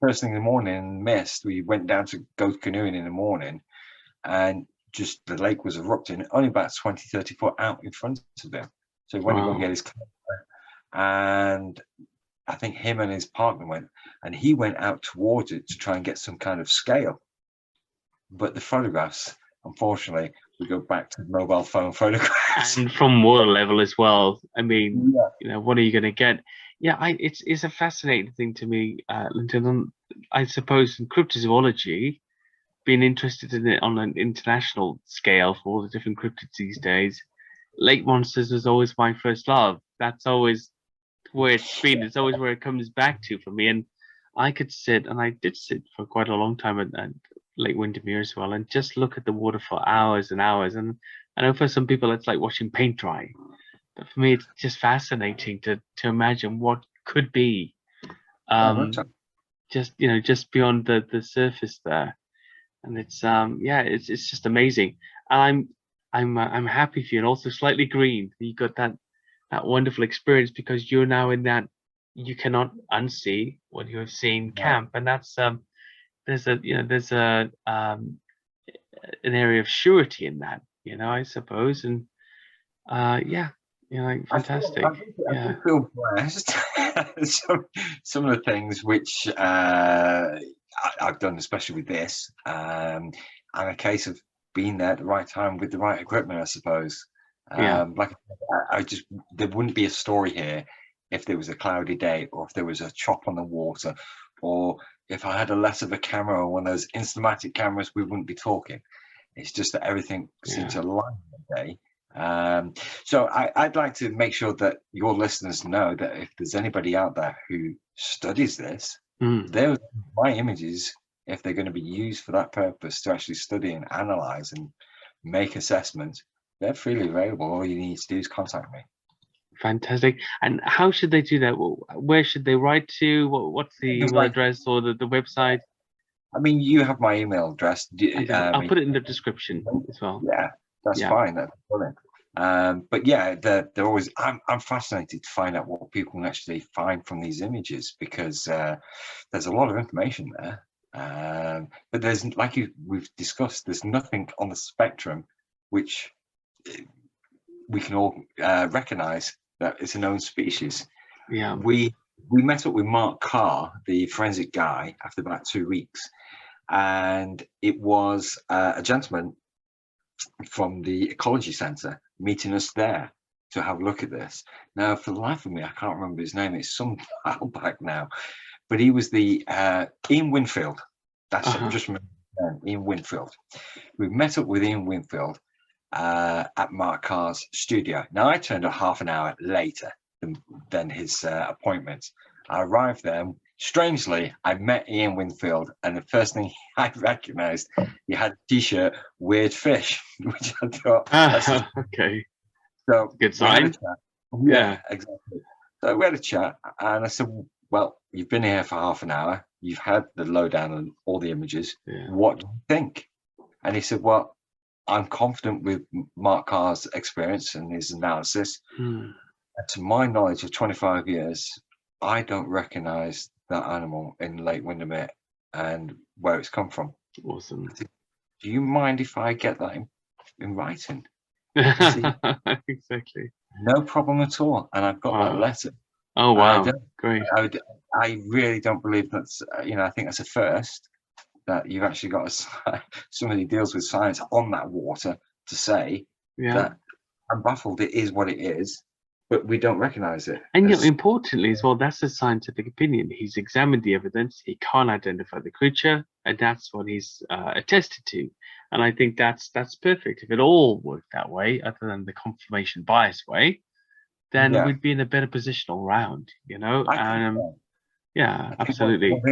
first thing in the morning, mist, we went down to go canoeing in the morning, and just the lake was erupting only about 20-30 foot out in front of him. So he went to go get his camera, and I think him and his partner went, and he went out towards it to try and get some kind of scale. But the photographs, unfortunately, we go back to mobile phone photographs. And from water level as well. I mean, you know, what are you going to get? Yeah, it's a fascinating thing to me, Linden. I suppose in cryptozoology, being interested in it on an international scale for all the different cryptids these days, lake monsters was always my first love. That's always where it's been. It's always where it comes back to for me. And I could sit, and I did sit for quite a long time at Lake Windermere as well, and just look at the water for hours and hours. And I know for some people it's like watching paint dry, but for me it's just fascinating to imagine what could be, just just beyond the surface there. And it's it's just amazing. And I'm happy for you, and also slightly green. You got that wonderful experience, because you're now in that you cannot unsee what you have seen camp, and that's there's a an area of surety in that, I suppose. And fantastic. I feel blessed. some of the things which I've done, especially with this, and a case of being there at the right time with the right equipment, I suppose. Like I just, there wouldn't be a story here if there was a cloudy day, or if there was a chop on the water, or if I had a less of a camera, or one of those Instamatic cameras, we wouldn't be talking. It's just that everything seemed to align that day. So I'd like to make sure that your listeners know that if there's anybody out there who studies this, they're my images, if they're going to be used for that purpose, to actually study and analyze and make assessments, they're freely available. All you need to do is contact me. Fantastic. And how should they do that? Where should they write to? What's the email address or the website? I mean, you have my email address. I'll put it in the description as well. Yeah, that's fine. That's brilliant. But yeah, they're always. I'm fascinated to find out what people can actually find from these images, because there's a lot of information there. But there's, like we've discussed, there's nothing on the spectrum which we can all recognize that it's a known species. Yeah. We met up with Mark Carr, the forensic guy, after about 2 weeks, and it was a gentleman from the Ecology Centre meeting us there to have a look at this. Now, for the life of me, I can't remember his name. It's some while back now, but he was the Ian Winfield. That's it. Just remember Ian Winfield. We met up with Ian Winfield at Mark Carr's studio. Now, I turned up half an hour later than his appointment. I arrived there. Strangely, I met Ian Winfield, and the first thing I recognized, he had a t-shirt, Weird Fish, which I thought, okay. So good sign. Yeah, exactly. So we had a chat, and I said, well, you've been here for half an hour. You've had the lowdown on all the images. Yeah. What do you think? And he said, well, I'm confident with Mark Carr's experience and his analysis. And to my knowledge of 25 years, I don't recognize that animal in Lake Windermere and where it's come from. Awesome. Do you mind if I get that in writing? Exactly. No problem at all. And I've got that letter. Oh, wow. Great. I really don't believe that's, I think that's a first, that you've actually got somebody who deals with science on that water to say that I'm baffled, it is what it is, but we don't recognize it. And importantly as well, that's a scientific opinion. He's examined the evidence, he can't identify the creature, and that's what he's attested to. And I think that's perfect. If it all worked that way, other than the confirmation bias way, then we'd be in a better position all round, absolutely.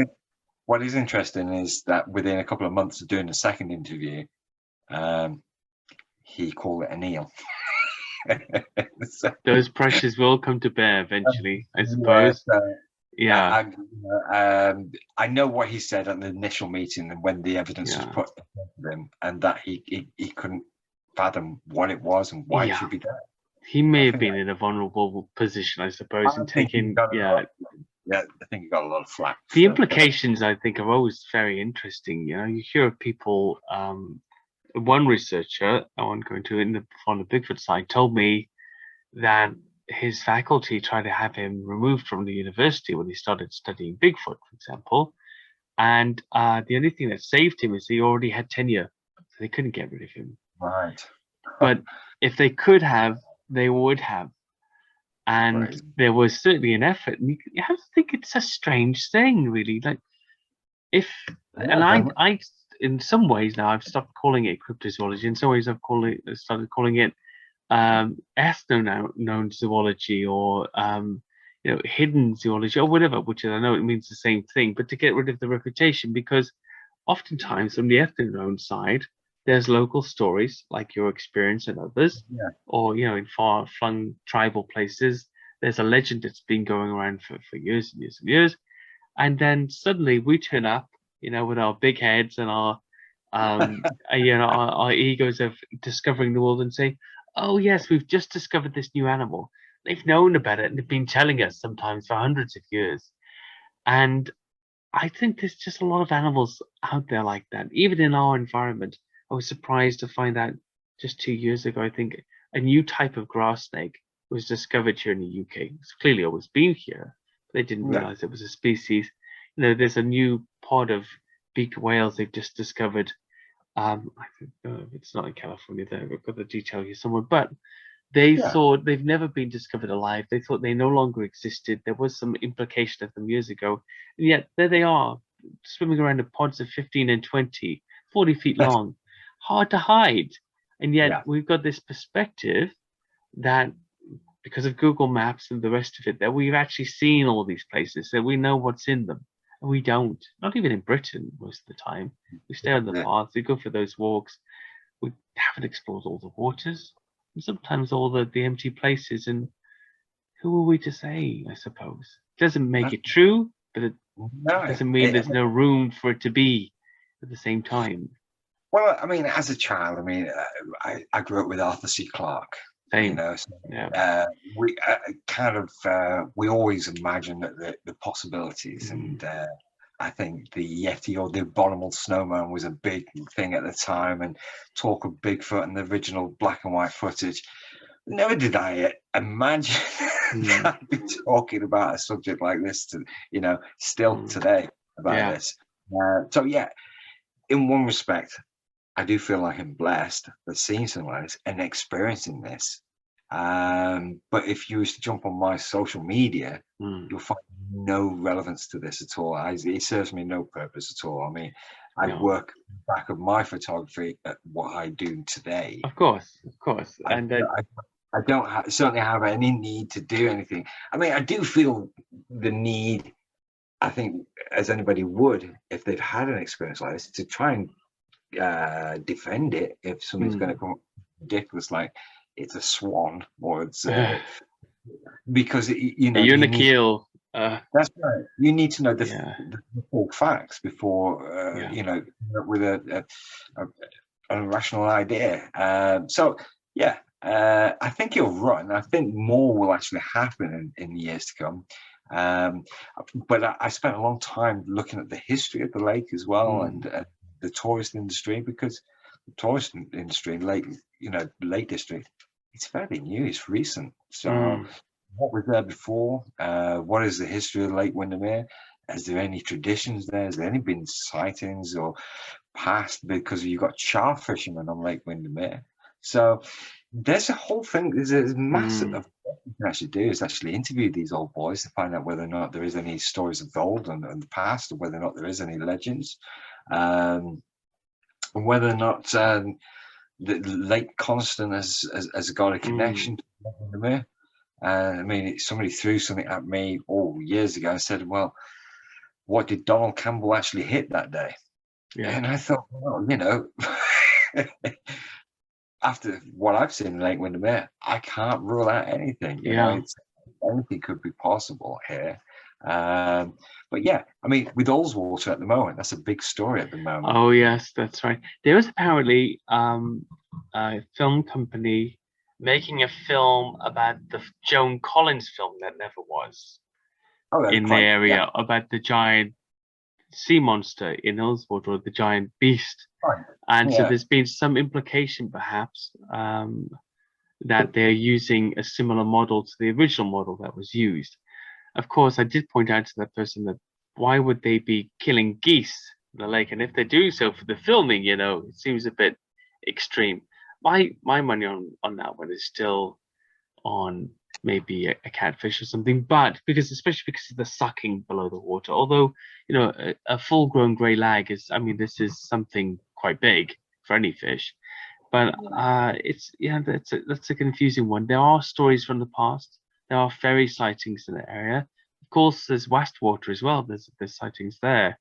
What is interesting is that within a couple of months of doing the second interview, he called it an eel. So, Those pressures will come to bear eventually, I yeah, suppose. Yeah, I know what he said at the initial meeting and when the evidence was yeah, put to him, and that he couldn't fathom what it was and why it yeah. should be there. He may I have think been in a vulnerable position, I suppose, I in think he taking, got a yeah. lot. Yeah, I think he got a lot of flack The for that. implications, I think, are always very interesting. You know, you hear of people, one researcher, I won't go into it, on the Bigfoot side, told me that his faculty tried to have him removed from the university when he started studying Bigfoot, for example. And the only thing that saved him is he already had tenure, so they couldn't get rid of him. Right. But if they could have, they would have. And Crazy. there was certainly an effort. And you have to think it's a strange thing, really. Like, if, Yeah, and very much. I, in some ways now, I've stopped calling it cryptozoology. In some ways, started calling it ethno-known zoology, or hidden zoology, or whatever, which I know it means the same thing, but to get rid of the reputation, because oftentimes from the ethno-known side, there's local stories like your experience and others, Yeah. or in far-flung tribal places, there's a legend that's been going around for years and years and years, and then suddenly we turn up, with our big heads and our our egos of discovering the world, and say, oh yes, we've just discovered this new animal. They've known about it and they've been telling us sometimes for hundreds of years. And I think there's just a lot of animals out there like that, even in our environment. I was surprised to find out just 2 years ago, I think, a new type of grass snake was discovered here in the UK. It's clearly always been here, but they didn't Yeah. realize it was a species. There's a new pod of beaked whales they've just discovered. I think it's not in California there. We've got the detail here somewhere, but they Yeah. thought they've never been discovered alive. They thought they no longer existed. There was some implication of them years ago, and yet there they are, swimming around in pods of 15 and 20, 40 feet long, hard to hide. And yet Yeah. we've got this perspective that, because of Google Maps and the rest of it, that we've actually seen all these places, that we know what's in them. And we don't. Not even in Britain most of the time. We stay on the Yeah. paths, we go for those walks. We haven't explored all the waters, and sometimes all the empty places. And who are we to say, I suppose? Doesn't make it true, but it No. doesn't mean there's no room for it to be at the same time. Well, I mean, as a child, I mean, I grew up with Arthur C. Clarke. Same. So, Yeah. we we always imagined that the possibilities, and I think the Yeti or the abominable snowman was a big thing at the time, and talk of Bigfoot and the original black and white footage. Never did I imagine that I'd be talking about a subject like this still today about this. So yeah, in one respect, I do feel like I'm blessed for seeing something like this and experiencing this. But if you was to jump on my social media, you'll find no relevance to this at all. It serves me no purpose at all. I mean, I work back of my photography at what I do today. Of course. And I don't certainly have any need to do anything. I mean, I do feel the need, I think, as anybody would, if they've had an experience like this, to try and defend it if something's going to come ridiculous, like it's a swan or it's because you're Nikhil. That's right. You need to know the full facts before with a rational idea. So yeah, I think you'll run. I think more will actually happen in the years to come. But I spent a long time looking at the history of the lake as well, and the tourist industry, because the tourist industry in Lake District, it's fairly new. It's recent. So what was there before? What is the history of Lake Windermere? Is there any traditions there? Has there any been sightings or past? Because you've got char fishermen on Lake Windermere. So there's a whole thing. There's a massive of what you can actually do is actually interview these old boys to find out whether or not there is any stories of old and the past, or whether or not there is any legends, and whether or not the Lake Constant has got a connection to Lake Windermere. I mean, somebody threw something at me years ago and said, well, what did Donald Campbell actually hit that day? And I thought, well, after what I've seen in Lake Windermere, I can't rule out anything. You know, Yeah. anything could be possible here. But yeah, I mean, with Ullswater at the moment, that's a big story at the moment. Oh yes, that's right. There was apparently a film company making a film about the Joan Collins film that never was Oh, that's in the quite, yeah, area about the giant sea monster in Ullswater, or the giant beast. fine. And so Yeah. there's been some implication, perhaps, that they're using a similar model to the original model that was used. Of course, I did point out to that person that why would they be killing geese in the lake? And if they do so for the filming, you know, it seems a bit extreme. My money on that one is still on maybe a catfish or something, but especially because of the sucking below the water. Although, you know, a full-grown grey lag is, I mean, this is something quite big for any fish. But it's, yeah, that's a confusing one. There are stories from the past. There are ferry sightings in the area. Of course, there's Westwater as well. There's sightings there.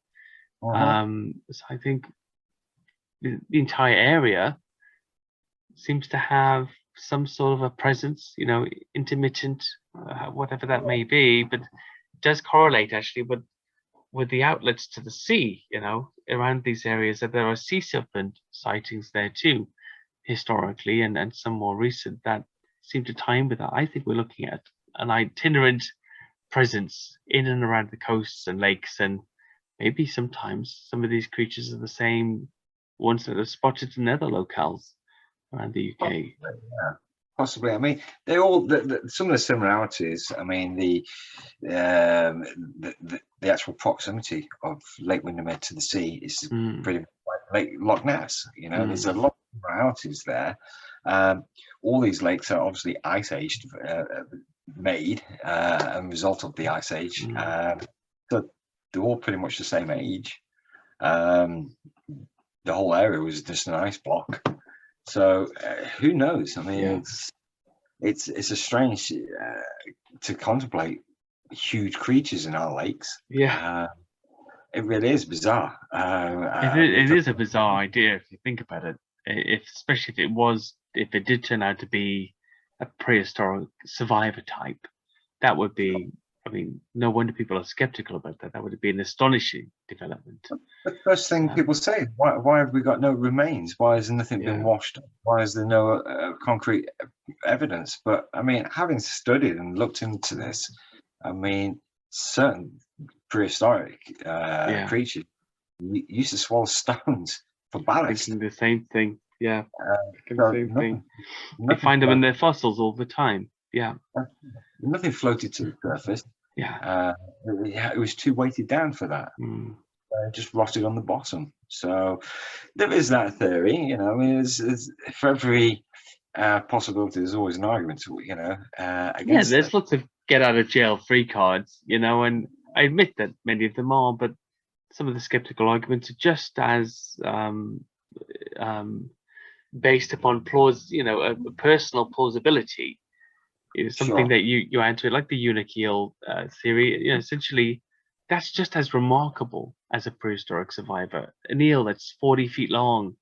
Mhm. So I think the entire area seems to have some sort of a presence, you know, intermittent, whatever that may be, but it does correlate actually with the outlets to the sea, you know, around these areas, that there are sea serpent sightings there too, historically, and some more recent that seem to tie in with that. I think we're looking at an itinerant presence in and around the coasts and lakes, and maybe sometimes some of these creatures are the same ones that are spotted in other locales around the UK. Yeah, possibly. I mean, they all some of the similarities. I mean, the actual proximity of Lake Windermere to the sea is Mm, pretty much like Lake Loch Ness. You know, there's a mm, lot of similarities there. All these lakes are obviously ice aged, made a result of the ice age. mm. So they're all pretty much the same age. Um, the whole area was just an ice block. So who knows? I mean, Yeah, it's a strange to contemplate huge creatures in our lakes. yeah. It really is bizarre. It is a bizarre idea if you think about it. If especially if it did turn out to be a prehistoric survivor type, that would be. I mean, no wonder people are skeptical about that. That would be an astonishing development. The first thing Um, people say, why have we got no remains? Why has nothing been yeah, washed up? Why is there no concrete evidence? But I mean, having studied and looked into this, I mean, certain prehistoric yeah. creatures used to swallow stones for ballast. Thinking the same thing. Yeah, thinking the So same thing. You nothing find them in their fossils all the time. Yeah, nothing floated to the surface. yeah. Uh, it was too weighted down for that. Mm. Just rotted on the bottom. So there is that theory, you know. I mean, it's for every possibility, there's always an argument, you know, Yeah, against there's it. lots of get out of jail free cards, you know, and I admit that many of them are, but some of the skeptical arguments are just as um, based upon you know, a personal plausibility. It's something Sure, that you add to it, like the unique theory. You know, essentially, that's just as remarkable as a prehistoric survivor. An eel that's 40 feet long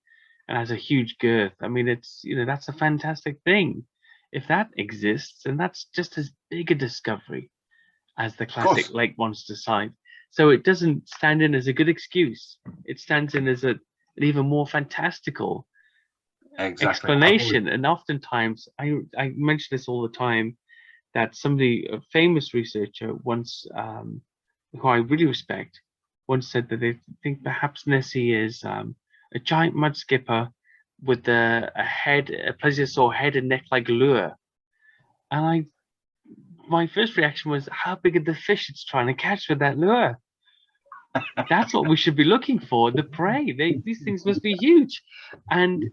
and has a huge girth. I mean, it's, you know, that's a fantastic thing. If that exists, and that's just as big a discovery as the of classic course, lake monster site. So it doesn't stand in as a good excuse. It stands in as an even more fantastical exactly. I've always, explanation. And oftentimes, I mention this all the time, that somebody, a famous researcher once, who I really respect, once said that they think perhaps Nessie is a giant mud skipper with a plesiosaur head and neck like lure. And my first reaction was, how big are the fish it's trying to catch with that lure? That's what we should be looking for, the prey. These things must be huge. And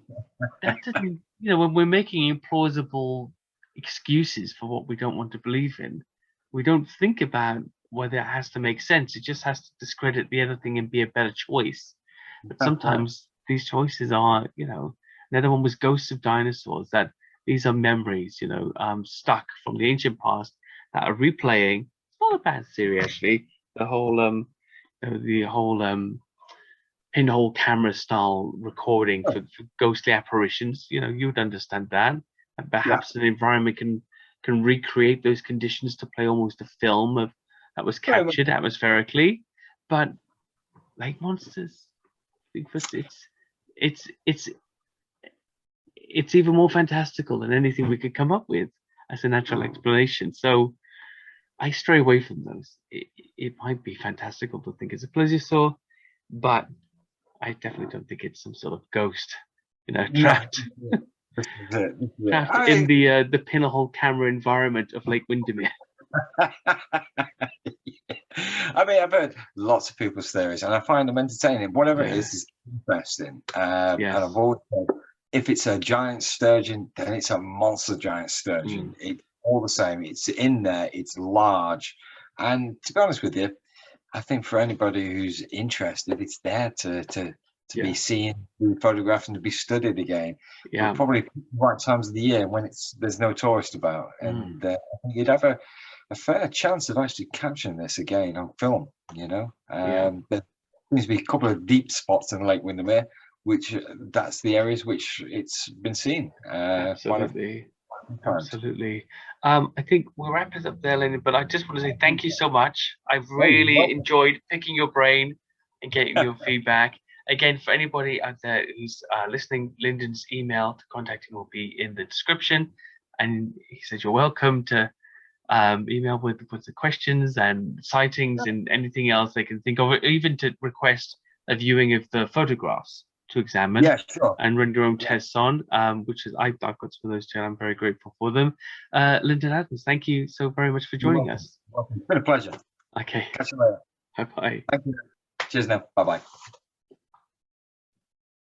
that didn't, you know, when we're making implausible excuses for what we don't want to believe in, we don't think about whether it has to make sense. It just has to discredit the other thing and be a better choice. But sometimes these choices are, you know, another one was ghosts of dinosaurs, that these are memories, you know, stuck from the ancient past that are replaying. It's not a bad theory, actually. The whole pinhole camera style recording for ghostly apparitions, you would understand that. And perhaps an environment can recreate those conditions to play almost a film of that was captured atmospherically. But lake monsters, Bigfoot, it's even more fantastical than anything we could come up with as a natural explanation. So I stray away from those. It might be fantastical to think it's a plesiosaur, but I definitely don't think it's some sort of ghost, trapped trapped in the pinhole camera environment of Lake Windermere. I mean, I've heard lots of people's theories, and I find them entertaining. Whatever it is interesting. And I've always said, if it's a giant sturgeon, then it's a monster giant sturgeon. It's all the same. It's in there. It's large, and to be honest with you, I think for anybody who's interested, it's there to be seen, be photographed, and to be studied again. But probably right times of the year when there's no tourist about, and I think you'd have a fair chance of actually capturing this again on film. There seems to be a couple of deep spots in Lake Windermere, which that's the areas which it's been seen. Absolutely. I think we'll wrap this up there, Linden, but I just want to say thank you so much. I've really enjoyed picking your brain and getting your feedback. Again, for anybody out there who's listening, Linden's email to contact him will be in the description. And he says you're welcome to email with the questions and sightings and anything else they can think of, even to request a viewing of the photographs to examine and run your own tests on, which is I've got some of those too, and I'm very grateful for them. Linden Adams, thank you so very much for joining us. It's been a pleasure. Okay. Catch you later. Bye-bye. Thank you. Cheers now. Bye-bye.